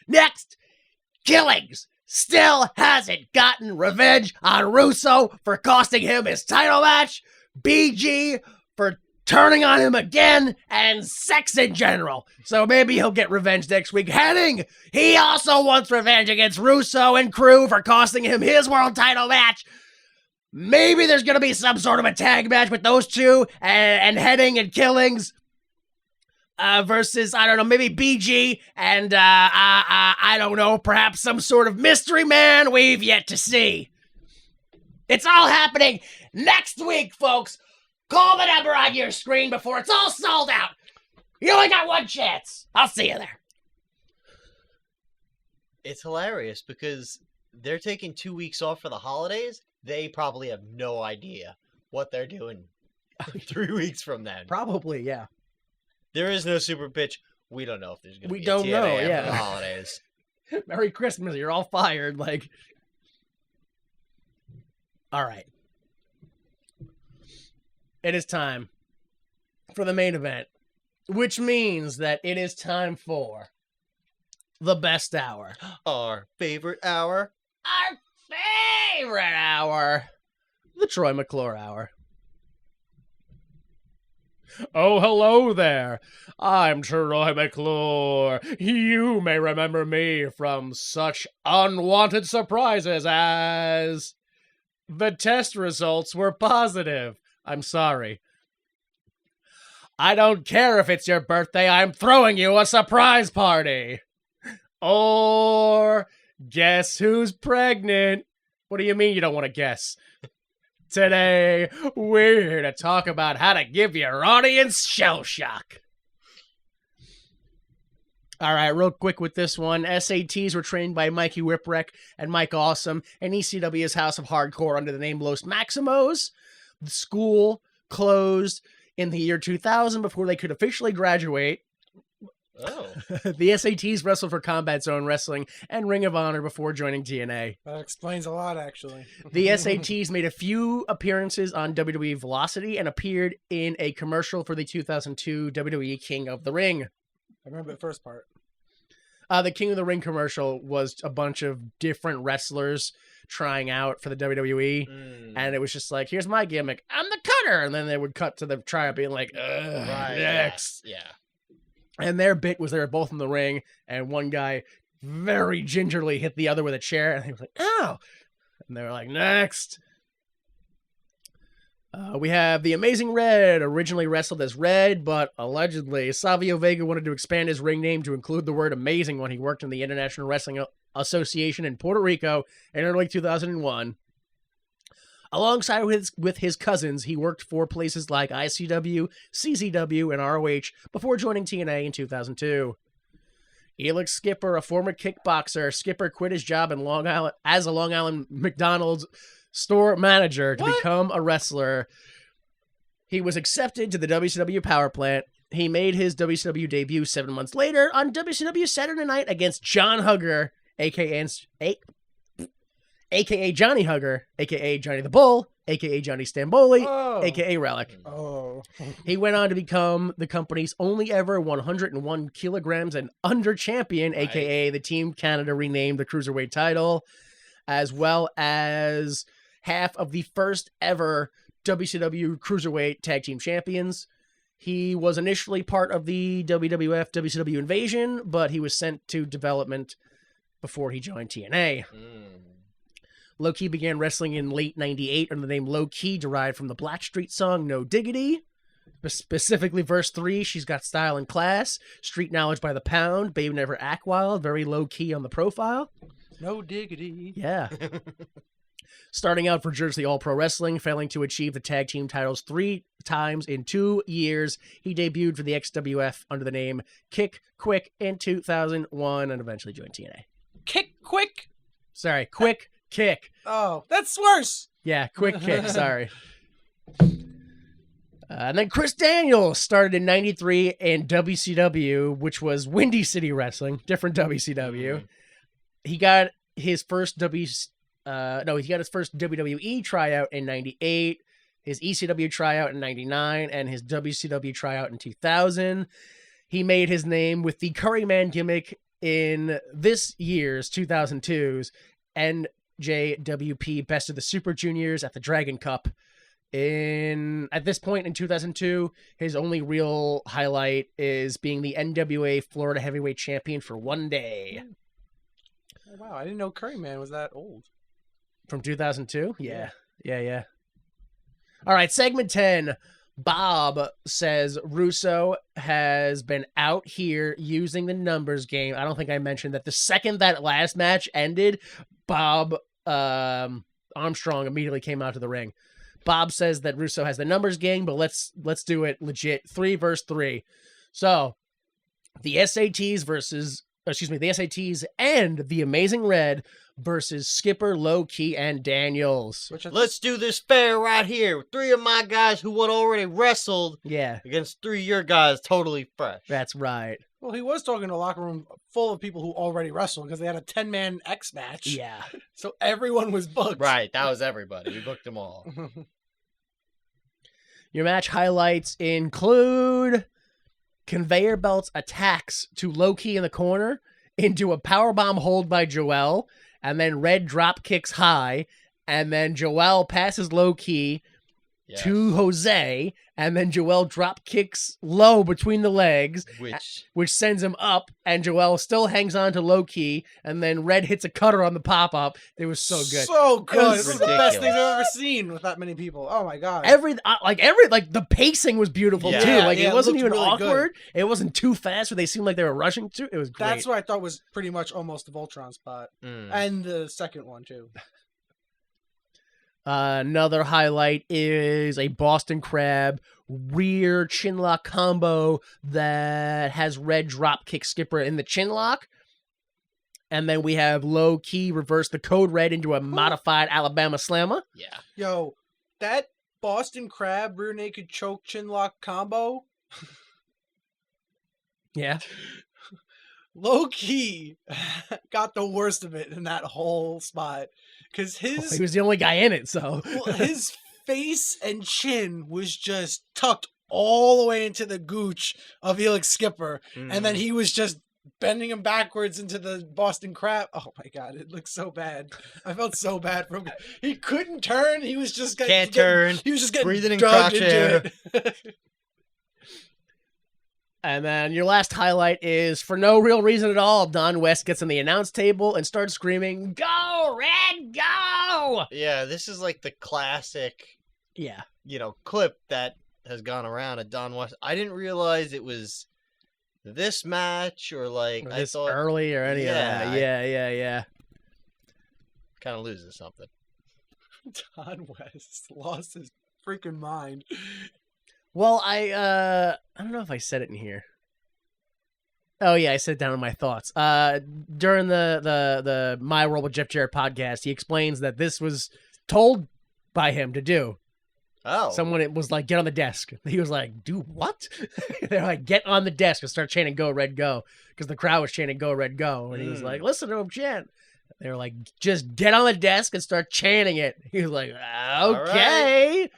Next, Killings still hasn't gotten revenge on Russo for costing him his title match, BG for turning on him again, and sex in general. So maybe he'll get revenge next week. Hennig, he also wants revenge against Russo and crew for costing him his world title match. Maybe there's going to be some sort of a tag match with those two, and Hennig and Killings versus, I don't know, maybe BG and, I don't know, perhaps some sort of mystery man we've yet to see. It's all happening next week, folks. Call the number on your screen before it's all sold out. You only got one chance. I'll see you there. It's hilarious because they're taking 2 weeks off for the holidays. They probably have no idea what they're doing 3 weeks from then. Probably, yeah. There is no super pitch. We don't know if there's going to be don't a TNA know, after yeah. the holidays. Merry Christmas. You're all fired. All right. It is time for the main event, which means that it is time for the best hour. Our favorite hour. Our favorite hour. The Troy McClure Hour. Oh, hello there. I'm Troy McClure. You may remember me from such unwanted surprises as the test results were positive. I'm sorry. I don't care if it's your birthday, I'm throwing you a surprise party. Or guess who's pregnant? What do you mean you don't want to guess? Today, we're here to talk about how to give your audience shell shock. All right, real quick with this one. SATs were trained by Mikey Whipwreck and Mike Awesome in ECW's House of Hardcore under the name Los Maximos. The school closed in the year 2000 before they could officially graduate. Oh. The SATs wrestled for Combat Zone Wrestling and Ring of Honor before joining TNA. That explains a lot, actually. The SATs made a few appearances on WWE Velocity and appeared in a commercial for the 2002 WWE King of the Ring. I remember the first part. The King of the Ring commercial was a bunch of different wrestlers trying out for the WWE, and it was just like, here's my gimmick, I'm the cutter, and then they would cut to the tryout being like, next. Yeah. And their bit was they were both in the ring, and one guy very gingerly hit the other with a chair, and he was like, ow! And they were like, next! We have the Amazing Red, originally wrestled as Red, but allegedly Savio Vega wanted to expand his ring name to include the word amazing when he worked in the International Wrestling Association in Puerto Rico in early 2001. Alongside with his cousins, he worked for places like ICW, CZW, and ROH before joining TNA in 2002. Elix Skipper, a former kickboxer, Skipper quit his job in Long Island as a Long Island McDonald's store manager to become a wrestler. He was accepted to the WCW power plant. He made his WCW debut 7 months later on WCW Saturday Night against John Hugger, aka Johnny Hugger, aka Johnny the Bull, aka Johnny Stamboli, aka Relic. He went on to become the company's only ever 101 kilograms and under champion, aka the Team Canada renamed the Cruiserweight title, as well as half of the first ever WCW Cruiserweight Tag Team Champions. He was initially part of the WWF WCW Invasion, but he was sent to development before he joined TNA. Low Key began wrestling in late 98 under the name Low Key, derived from the Blackstreet song No Diggity. Specifically verse 3, she's got style and class, street knowledge by the pound, babe never act wild, very low key on the profile. No diggity. Yeah. Starting out for Jersey All Pro Wrestling, failing to achieve the tag team titles 3 times in 2 years, he debuted for the XWF under the name Kick Quick in 2001 and eventually joined TNA. Kick quick. Sorry, Quick Kick. Oh, that's worse. Yeah, Quick Kick, sorry. And then Chris Daniels started in 93 in WCW, which was Windy City Wrestling, different WCW. He got his first WWE tryout in 98, his ECW tryout in 99, and his WCW tryout in 2000. He made his name with the Curryman gimmick in this year's 2002's NJWP Best of the Super Juniors at the Dragon Cup. At this point in 2002, his only real highlight is being the NWA Florida Heavyweight Champion for 1 day. Oh, wow, I didn't know Curryman was that old. From 2002? Yeah. All right, segment 10. Bob says Russo has been out here using the numbers game. I don't think I mentioned that the second that last match ended, Bob Armstrong immediately came out to the ring. Bob says that Russo has the numbers game, but let's do it legit. 3 versus 3. So the SATs and the Amazing Red versus Skipper, Low Key, and Daniels. Let's do this fair right here. 3 of my guys who had already wrestled against 3 of your guys totally fresh. That's right. Well, he was talking to a locker room full of people who already wrestled because they had a 10-man X match. Yeah. So everyone was booked. Right, that was everybody. We booked them all. Your match highlights include conveyor belts attacks to Low Key in the corner into a powerbomb hold by Joel, and then Red drop kicks high, and then Joel passes Low Key to Jose, and then Joel drop kicks low between the legs, which sends him up, and Joel still hangs on to Low Key, and then Red hits a cutter on the pop-up. It was so good. So good. It was the best thing ridiculous. I've ever seen with that many people. Oh my god. The pacing was beautiful too. It wasn't looked even really awkward. It wasn't too fast where they seemed like they were rushing to. It was great. That's what I thought was pretty much almost the Voltron spot. And the second one too. Another highlight is a Boston Crab rear chinlock combo that has Red drop kick Skipper in the chinlock. And then we have Low Key reverse the Code Red into a modified Alabama Slammer. Yeah. Yo, that Boston Crab rear naked choke chinlock combo. Yeah. Low Key got the worst of it in that whole spot. Because He was the only guy in it, so. his face and chin was just tucked all the way into the gooch of Elix Skipper. And then he was just bending him backwards into the Boston Crab. Oh my god, it looked so bad. I felt so bad for him. He couldn't turn. He was just Can't turn. He was just getting Breathing in drugged crotch into air. it. And then your last highlight is, for no real reason at all, Don West gets on the announce table and starts screaming, "Go, Red, go!" Yeah, this is like the classic, clip that has gone around at Don West. I didn't realize it was this match or like Or I this thought early or any of that. Yeah. kind of loses something. Don West lost his freaking mind. Well, I don't know if I said it in here. Oh yeah, I said it down in my thoughts. During the My World with Jeff Jarrett podcast, he explains that this was told by him to do. Oh. Someone was like, "Get on the desk." He was like, "Do what?" They're like, "Get on the desk and start chanting 'Go Red Go," because the crowd was chanting 'Go Red Go," and he was like, "Listen to him chant." They were like, "Just get on the desk and start chanting it." He was like, "Okay."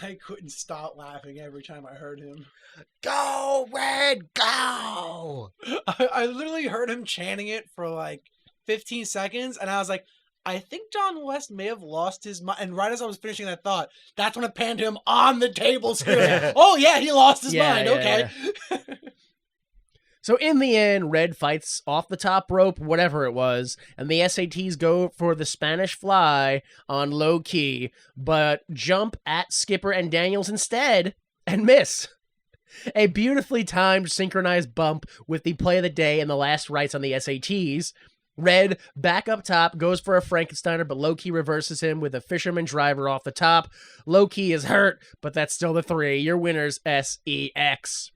I couldn't stop laughing every time I heard him. Go, Red, go! I literally heard him chanting it for like 15 seconds, and I was like, I think Don West may have lost his mind. And right as I was finishing that thought, that's when it panned to him on the table screen. Oh, yeah, he lost his mind. Okay. Yeah. So in the end, Red fights off the top rope, whatever it was, and the SATs go for the Spanish Fly on Low Key, but jump at Skipper and Daniels instead and miss. A beautifully timed synchronized bump with the play of the day and the last rites on the SATs. Red, back up top, goes for a Frankensteiner, but Low-Key reverses him with a fisherman driver off the top. Low-Key is hurt, but that's still the 3. Your winners, SEX.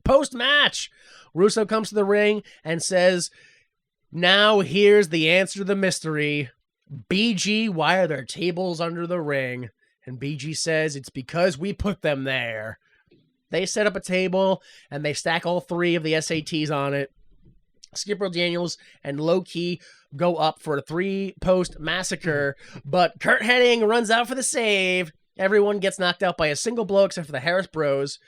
Post-match, Russo comes to the ring and says, now here's the answer to the mystery. BG, why are there tables under the ring? And BG says, it's because we put them there. They set up a table, and they stack all 3 of the SATs on it. Skipper Daniels and Low-Key go up for a 3-post massacre, but Kurt Hennig runs out for the save. Everyone gets knocked out by a single blow except for the Harris Bros.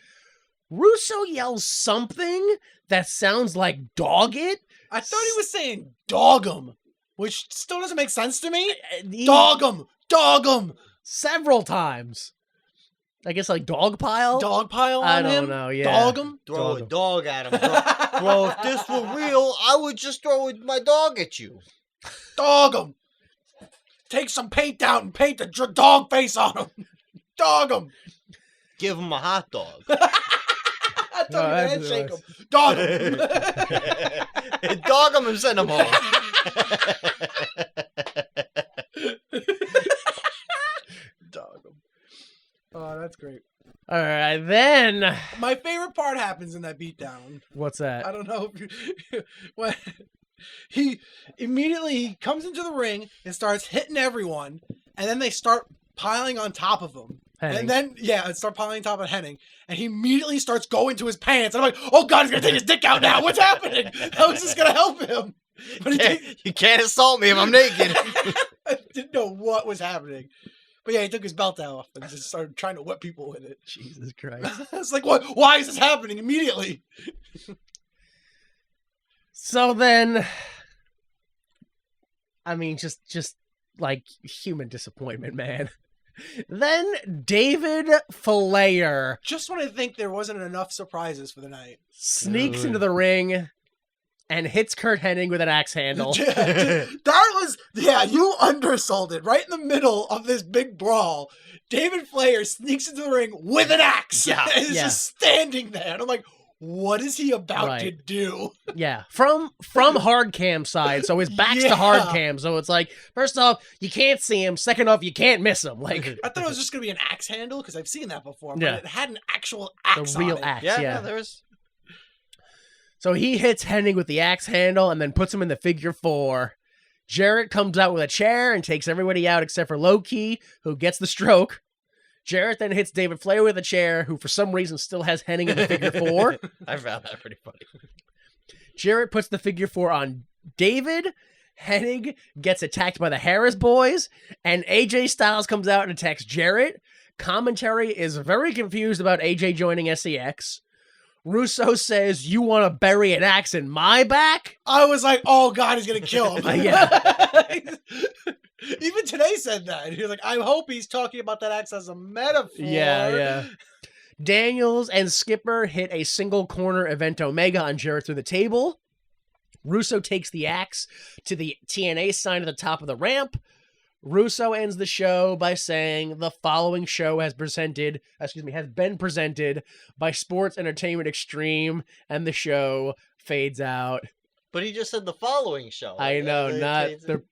Russo yells something that sounds like dog it. I thought he was saying dog 'em, which still doesn't make sense to me. He- Dog 'em! Dog 'em! Several times. I guess like dog pile? Dog pile on I him? don't know, yeah. Dog 'em? Throw Dog a dog at him. Bro, if this were real, I would just throw my dog at you. Dog 'em! Take some paint out and paint the dog face on him. Dog 'em! Give him a hot dog. I No, thought you that's handshake nice. 'em. Dog 'em! Dog him and send him home. Dog 'em. Oh, that's great. All right, then. My favorite part happens in that beatdown. What's that? I don't know if you, when he immediately comes into the ring and starts hitting everyone, and then they start piling on top of him. Hennig. And then, start piling on top of Hennig. And he immediately starts going to his pants. And I'm like, oh God, he's going to take his dick out now. What's happening? How is this going to help him? But You can't assault me if I'm naked. I didn't know what was happening. But yeah, he took his belt off and just started trying to whip people with it. Jesus Christ. It's like, what? Why is this happening immediately? So then, I mean, just like human disappointment, man. Then David Flair Just when I think there wasn't enough surprises for the night. sneaks into the ring and hits Kurt Hennig with an axe handle. That was, you undersold it. Right in the middle of this big brawl, David Flair sneaks into the ring with an axe. Yeah, And is yeah. just standing there. And I'm like, what is he about to Right. do? Yeah, from hard cam side, so his back's to hard Yeah. cam. So it's like, first off, you can't see him. Second off, you can't miss him. Like I thought it was just going to be an axe handle because I've seen that before. But Yeah. it had an actual the axe real on it. axe. Yeah, Yeah. no, there's. So he hits Hennig with the axe handle and then puts him in the figure 4. Jarrett comes out with a chair and takes everybody out except for Low-Key, who gets the stroke. Jarrett then hits David Flair with a chair, who for some reason still has Hennig in the figure 4. I found that pretty funny. Jarrett puts the figure 4 on David. Hennig gets attacked by the Harris boys, and AJ Styles comes out and attacks Jarrett. Commentary is very confused about AJ joining SEX. Russo says, you want to bury an axe in my back? I was like, oh God, he's going to kill him. Yeah. Even today said that. He was like, I hope he's talking about that axe as a metaphor. Yeah. Daniels and Skipper hit a single corner Event Omega on Jarrett through the table. Russo takes the axe to the TNA sign at the top of the ramp. Russo ends the show by saying the following show has been presented by Sports Entertainment Extreme, and the show fades out. But he just said the following show. I know, not the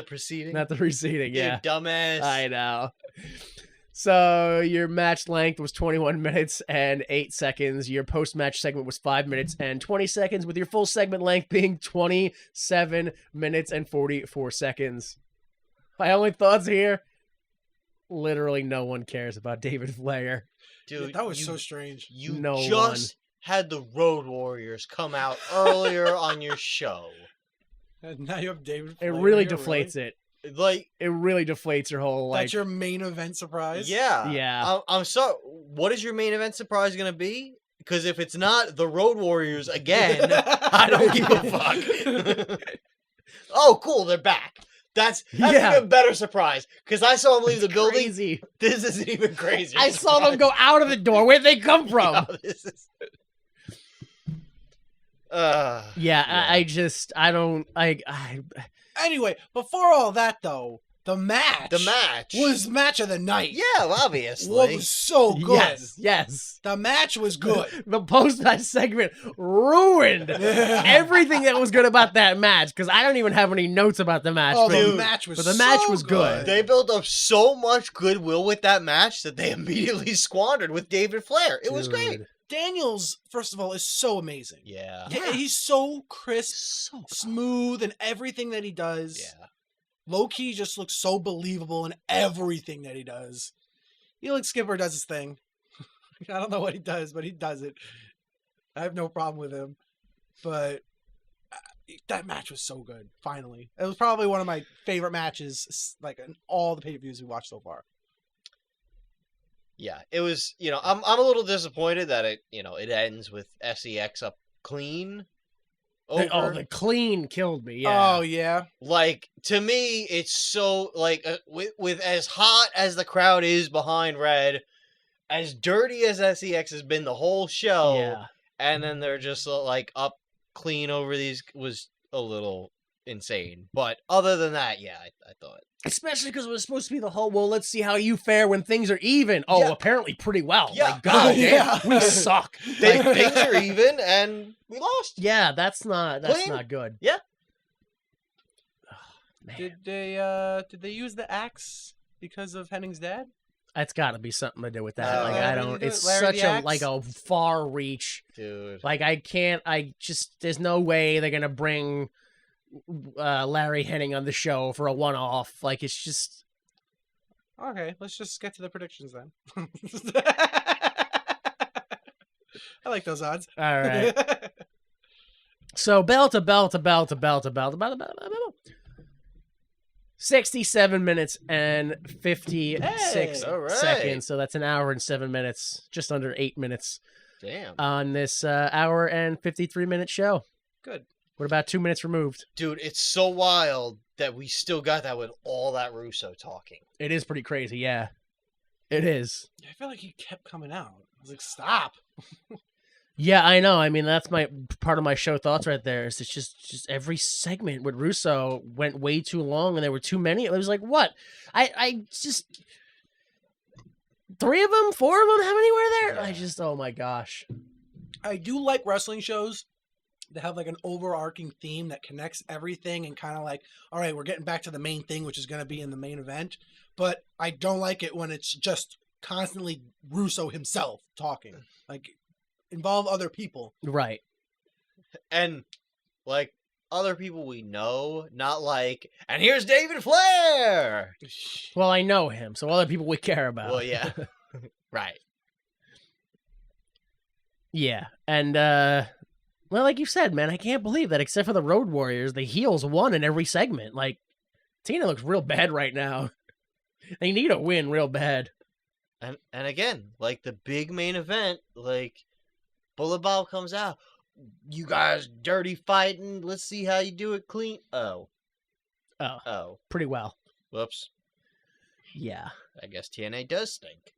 preceding. not the preceding, yeah. You dumbass. I know. So your match length was 21 minutes and 8 seconds. Your post-match segment was 5 minutes and 20 seconds, with your full segment length being 27 minutes and 44 seconds. My only thoughts here, literally no one cares about David Flair. Dude, That was so strange. You No just had the Road Warriors come out earlier on your show. And now you have David It Flair really here, deflates it. Like, It really deflates your whole, like, That's your main event surprise? yeah. Yeah. I'm sorry. What is your main event surprise going to be? Because if it's not the Road Warriors again, I don't give a fuck. Oh, cool. They're back. That's Yeah. even better surprise. Because I saw them leave the building. crazy. This isn't even crazy. I saw them go out of the door. Where'd they come from? No, this is... Yeah, I don't. Anyway, before all that though, The match. The match was match of the night. Yeah, obviously. What was so good. Yes. The match was good. The post-match segment ruined everything that was good about that match because I don't even have any notes about the match. Oh, but the match was the match so was good. They built up so much goodwill with that match that they immediately squandered with David Flair. It was great. Dude. Daniels, first of all, is so amazing. Yeah. He's so crisp, So smooth in everything that he does. Yeah. Low-key just looks so believable in everything that he does. Felix Skipper does his thing. I don't know what he does, but he does it. I have no problem with him. But that match was so good, finally. It was probably one of my favorite matches, like, in all the pay-per-views we watched so far. Yeah, it was, I'm a little disappointed that it ends with SEX up clean. Over. the clean killed me. Yeah. Oh, yeah. Like, to me, it's so, like, with as hot as the crowd is behind Red, as dirty as SEX has been the whole show, Yeah. and then they're just, like, up clean over these was a little insane. But other than that, yeah, I thought. Especially because it was supposed to be the whole, well, let's see how you fare when things are even. Oh, Yeah. apparently pretty well. Yeah. Like, God Yeah. damn, we suck. Things are even, and we lost. Yeah, that's not Clean. good. Yeah. Oh, man. Did they use the axe because of Henning's dad? That's got to be something to do with that. Like, I Larry don't. the- It's Larry such the a Axe? far reach. Dude. Like, I can't. There's no way they're gonna bring Larry Henning on the show for a one-off. Like, it's just. Okay, let's just get to the predictions then. I like those odds. All right. So bell to bell to bell to bell to bell to bell to bell to bell. 67 minutes and 56 Hey, all right. seconds. So that's an hour and 7 minutes, just under 8 minutes Damn. on this hour and 53-minute show. Good. We're about 2 minutes removed. Dude, it's so wild that we still got that with all that Russo talking. It is pretty crazy, yeah. It is. I feel like he kept coming out. I was like, stop. Yeah, I know. I mean, that's my part of my show thoughts right there. Is it's just every segment with Russo went way too long, and there were too many. It was like, what? I just 3 of them, 4 of them. How many were there? Yeah. I just, oh my gosh. I do like wrestling shows that have like an overarching theme that connects everything and kind of like, all right, we're getting back to the main thing, which is going to be in the main event. But I don't like it when it's just constantly Russo himself talking. Like, involve other people. Right. And, like, other people we know, not like, and here's David Flair! Well, I know him, so other people we care about. Well, yeah. Right. Yeah, and well, like you said, man, I can't believe that. Except for the Road Warriors, the heels won in every segment. Like, Tina looks real bad right now. They need a win real bad. And again, like, the big main event, like, Bullet Bob comes out. You guys dirty fighting. Let's see how you do it clean. Oh. Pretty well. Whoops. Yeah. I guess TNA does stink.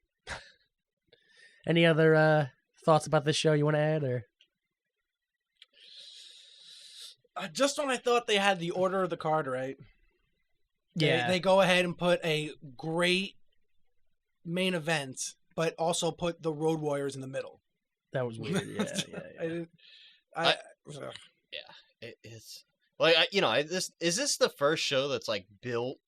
Any other thoughts about this show you want to add, or? Just when I thought they had the order of the card right. Yeah. They go ahead and put a great main event, but also put the Road Warriors in the middle. That was weird. Yeah. I didn't. It's like, is this the first show that's like built?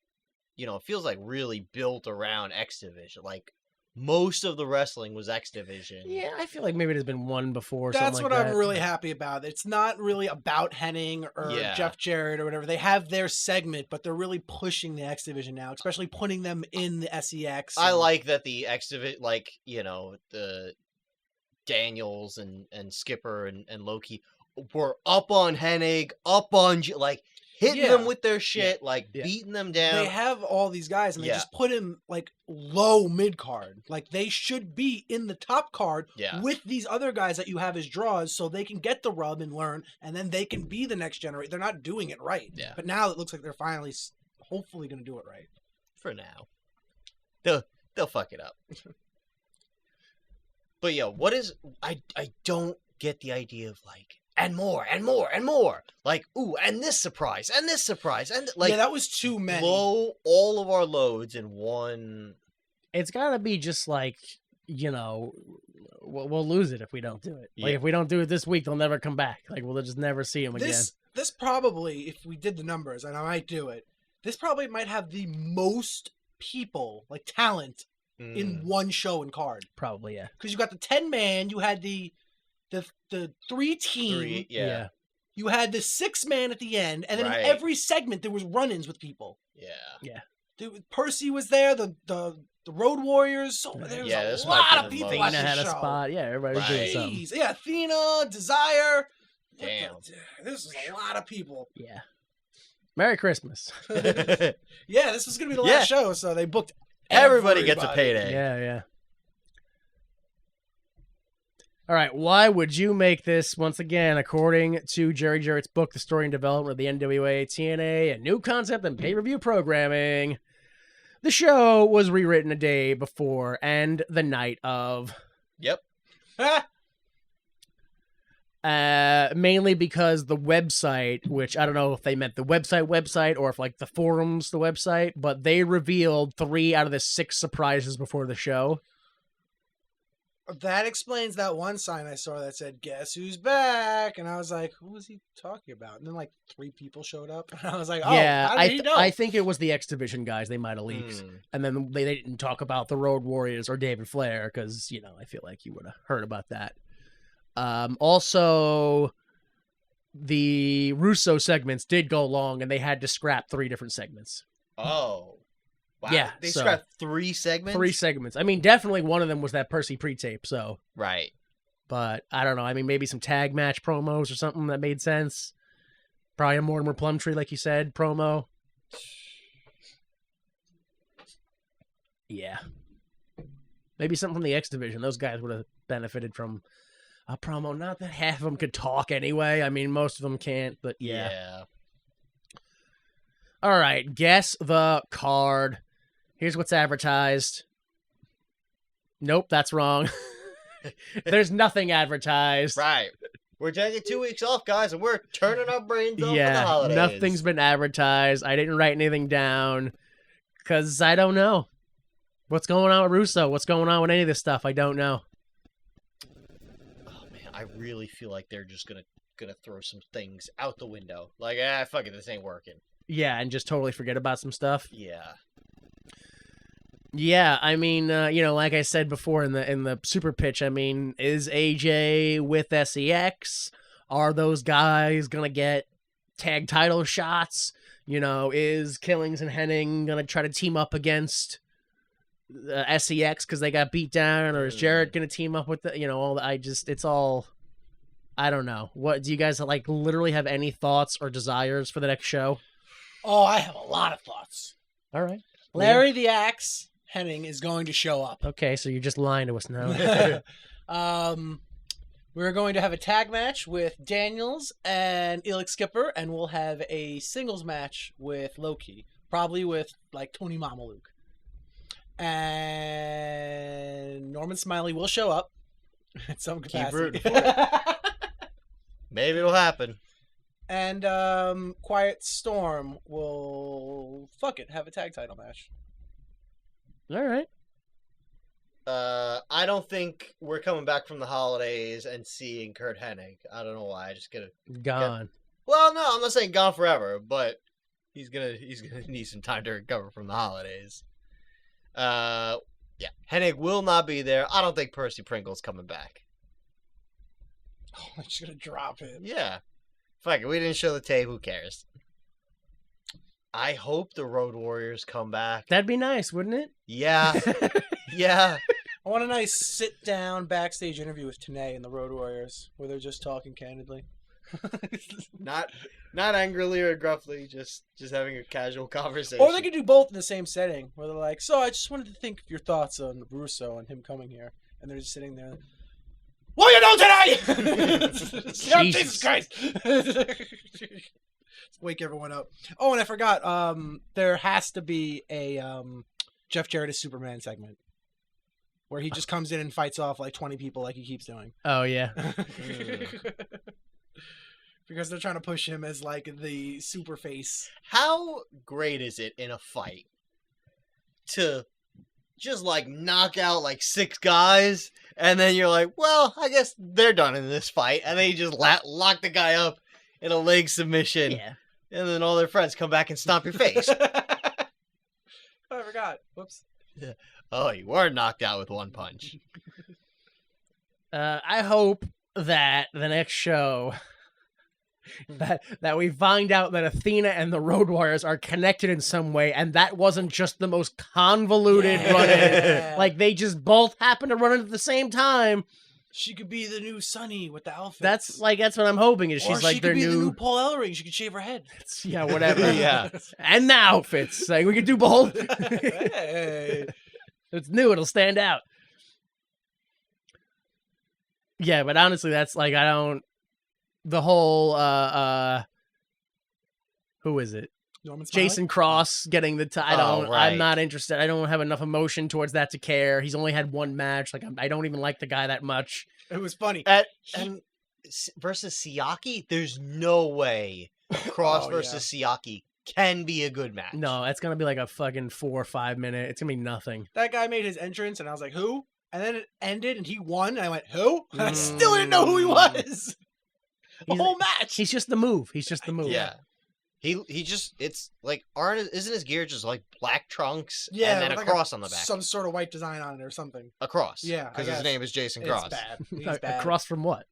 It feels like really built around X Division. Like, most of the wrestling was X Division. Yeah, I feel like maybe there's been one before. That's something what like I'm that. really happy about. It's not really about Henning or Yeah. Jeff Jarrett or whatever. They have their segment, but they're really pushing the X Division now, especially putting them in the SEX. I and- like that the X Division, like, the Daniels and Skipper and Loki were up on Hennig, up on, like, hitting Yeah. them with their shit, like, Yeah. beating them down. They have all these guys, and they Yeah. just put him like low mid card. Like, they should be in the top card Yeah. with these other guys that you have as draws, so they can get the rub and learn, and then they can be the next generation. They're not doing it right, Yeah. but now it looks like they're finally, hopefully, going to do it right. For now. They'll fuck it up. But yeah, what is, I don't get the idea of, like, and more and more and more. Like, ooh, and this surprise, and this surprise, and like yeah, that was too many. blow all of our loads in one. It's gotta be just like, you know, we'll lose it if we don't do it. Like Yeah. if we don't do it this week, they'll never come back. Like we'll just never see them again. This probably, if we did the numbers, and I might do it, this probably might have the most people, like talent, in one show and card. Probably, yeah. Because you got the 10-man, you had the 3-team, Three, yeah. you had the 6-man at the end, and then Right. in every segment there was run-ins with people. Yeah. Percy was there, the Road Warriors. So there was Yeah, this a might lot be of the people most. on Athena this had a show. spot. Yeah, everybody was doing Right. something. Jeez. Yeah, Athena, Desire. What Damn. this is a lot of people. Yeah. Merry Christmas. Yeah, this was gonna be the Yeah. last show, so they booked Everybody gets a everybody. payday. Yeah. All right, why would you make this, once again, according to Jerry Jarrett's book, The Story and Development of the NWA TNA, a new concept in pay-per-view programming? The show was rewritten a day before and the night of. Yep. Mainly because the website, which I don't know if they meant the website, or if like the forums, the website, but they revealed 3 out of the 6 surprises before the show. That explains that one sign I saw that said "Guess who's back," and I was like, "Who was he talking about?" And then like 3 people showed up, and I was like, "Oh, Yeah, how did he know?" I think it was the X Division guys. They might have leaked, Mm. and then they didn't talk about the Road Warriors or David Flair because I feel like you would have heard about that. Also, the Russo segments did go long, and they had to scrap 3 different segments. Oh. Wow. Yeah, They so- scrapped 3 segments? 3 segments. I mean, definitely one of them was that Percy pre-tape. So, Right. but I don't know. I mean, maybe some tag match promos or something that made sense. Probably a Mortimer Plumtree, like you said, promo. Yeah. Maybe something from the X Division. Those guys would have benefited from a promo. Not that half of them could talk anyway. I mean, most of them can't, but yeah. All right. Guess the card. Here's what's advertised. Nope, that's wrong. There's nothing advertised. Right. We're taking 2 weeks off, guys, and we're turning our brains off for the Yeah, holidays. nothing's been advertised. I didn't write anything down because I don't know. What's going on with Russo? What's going on with any of this stuff? I don't know. Oh man, I really feel like they're just gonna throw some things out the window. Like, fuck it, this ain't working. Yeah, and just totally forget about some stuff. Yeah. Yeah, I mean, like I said before in the super pitch, I mean, is AJ with SEX? Are those guys gonna get tag title shots? Is Killings and Hennig gonna try to team up against SEX because they got beat down, or is Jarrett gonna team up with it's all. I don't know. What do you guys like? Literally have any thoughts or desires for the next show? Oh, I have a lot of thoughts. All right, Larry the Axe Hennig is going to show up. Okay, so you're just lying to us now. We're going to have a tag match with Daniels and Elix Skipper, and we'll have a singles match with Loki, probably with like Tony Mamaluke. And Norman Smiley will show up at some capacity. rooting for it. Maybe it'll happen. And Quiet Storm will have a tag title match. All right. I don't think we're coming back from the holidays and seeing Kurt Hennig. I don't know why. I just get Gone. Well, no, I'm not saying gone forever, but he's gonna need some time to recover from the holidays. Yeah, Hennig will not be there. I don't think Percy Pringle's coming back. Oh, I'm just gonna drop it. Yeah, fuck it. We didn't show the tape. Who cares? I hope the Road Warriors come back. That'd be nice, wouldn't it? Yeah, yeah. I want a nice sit-down backstage interview with Tenay and the Road Warriors, where they're just talking candidly. Not angrily or gruffly, just having a casual conversation. Or they could do both in the same setting, where they're like, "So I just wanted to think of your thoughts on Russo and him coming here," and they're just sitting there. What you know today? Yeah, Jesus Christ! Wake everyone up. Oh, and I forgot. There has to be a Jeff Jarrett is Superman segment where he just comes in and fights off like 20 people, like he keeps doing. Oh yeah. Because they're trying to push him as like the super face. How great is it in a fight to just like knock out like 6 guys, and then you're like, well, I guess they're done in this fight, and then you just lock the guy up in a leg submission, Yeah. and then all their friends come back and stomp your face. I forgot. Whoops. Oh, you were knocked out with 1 punch. I hope that the next show that we find out that Athena and the Road Warriors are connected in some way, and that wasn't just the most convoluted run-in. Like they just both happen to run in at the same time. She could be the new Sunny with the outfit. That's what I'm hoping is she's or like she their could be the new new Paul Ellering. She could shave her head. yeah, whatever. Yeah. And the outfits. Like we could do both. Hey. It's new, it'll stand out. Yeah, but honestly that's like the whole who is it? Norman Smiley? Jason Cross getting the title. right. I'm not interested. I don't have enough emotion towards that to care. He's only had 1 match. Like I don't even like the guy that much. It was funny. And versus Siaki, there's no way Cross Oh, versus Siaki can be a good match. No, it's gonna be like a fucking 4 or 5 minute. It's gonna be nothing. That guy made his entrance, and I was like, who? And then it ended, and he won, and I went, who? And I still didn't know who he was. The He's- whole match. He's just the move. He's just the move. Yeah. He just, it's like, isn't his gear just like black trunks Yeah, and then with a like cross on the back? Some sort of white design on it or something. A cross. Yeah, I Because his guess. name is Jason It's Cross. bad. He's A bad. cross from what?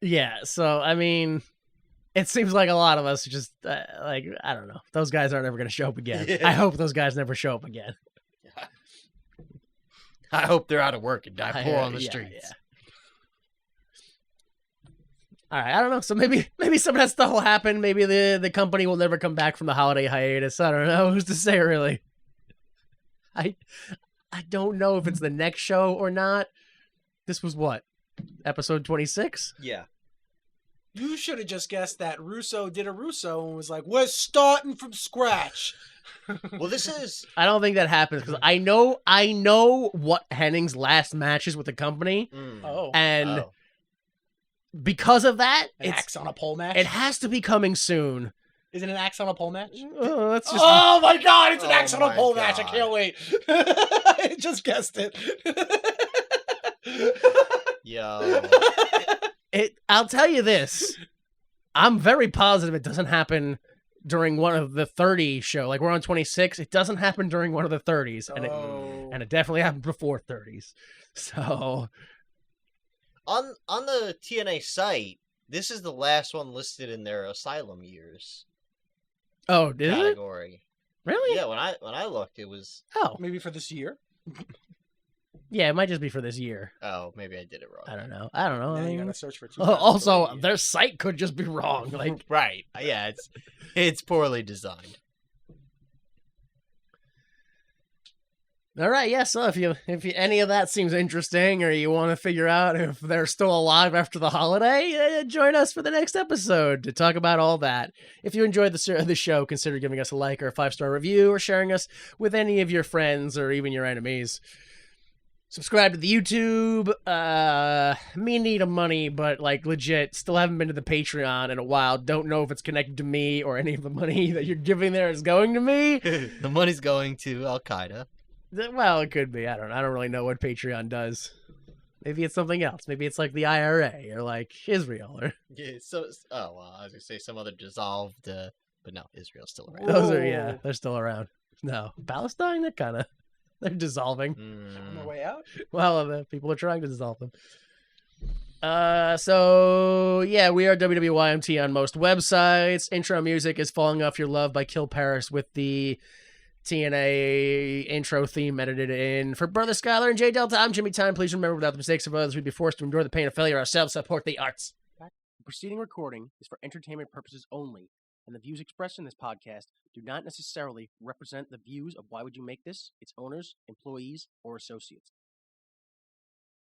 Yeah. So I mean, it seems like a lot of us just like I don't know. Those guys aren't ever gonna show up again. Yeah. I hope those guys never show up again. I hope they're out of work and die poor on the Yeah, streets. yeah. All right, I don't know. So maybe some of that stuff will happen. Maybe the company will never come back from the holiday hiatus. I don't know. Who's to say, really? I don't know if it's the next show or not. This was what? Episode 26? Yeah. You should have just guessed that Russo did a Russo and was like, we're starting from scratch. Well, this is I don't think that happens because I know what Henning's last match is with the company, Oh. and Oh. because of that, An axe on a pole match? it has to be coming soon. Is it an axe on a pole match? That's just Oh my god, it's an Oh axe on a my pole match. I God. can't wait. I just guessed it. Yo. I'll tell you this. I'm very positive it doesn't happen during one of the 30 show. Like we're on 26. It doesn't happen during one of the 30s. And it definitely happened before 30s. So On the TNA site, this is the last one listed in their Asylum years oh, did it? category. Really? Yeah, when I looked, it was. Oh. Maybe for this year. Yeah, it might just be for this year. Oh, maybe I did it wrong. I don't know. I Now you mean, gotta search for also, 2003. their site could just be wrong. Like, Right. Yeah, it's poorly designed. all right, yeah. So if you any of that seems interesting, or you want to figure out if they're still alive after the holiday, join us for the next episode to talk about all that. If you enjoyed the show, consider giving us a like or a 5-star review, or sharing us with any of your friends or even your enemies. Subscribe to the YouTube. Me need of money, but like legit, still haven't been to the Patreon in a while. Don't know if it's connected to me or any of the money that you're giving there is going to me. The money's going to Al Qaeda. Well, it could be. I don't really know what Patreon does. Maybe it's something else. Maybe it's like the IRA or like Israel or Yeah. So, oh well, I was gonna say some other dissolved, but no, Israel's still around. those are yeah, Whoa. they're still around. No, Palestine, that kind of they're dissolving. On the way out? Well, the people are trying to dissolve them. So yeah, we are WWYMT on most websites. Intro music is "Falling Off Your Love" by Kill Paris with the TNA intro theme edited in. For Brother Skylar and Jay Delta, I'm Jimmy Time. Please remember, without the mistakes of others, we'd be forced to endure the pain of failure ourselves. Support the arts. The preceding recording is for entertainment purposes only, and the views expressed in this podcast do not necessarily represent the views of Why Would You Make This, its owners, employees, or associates.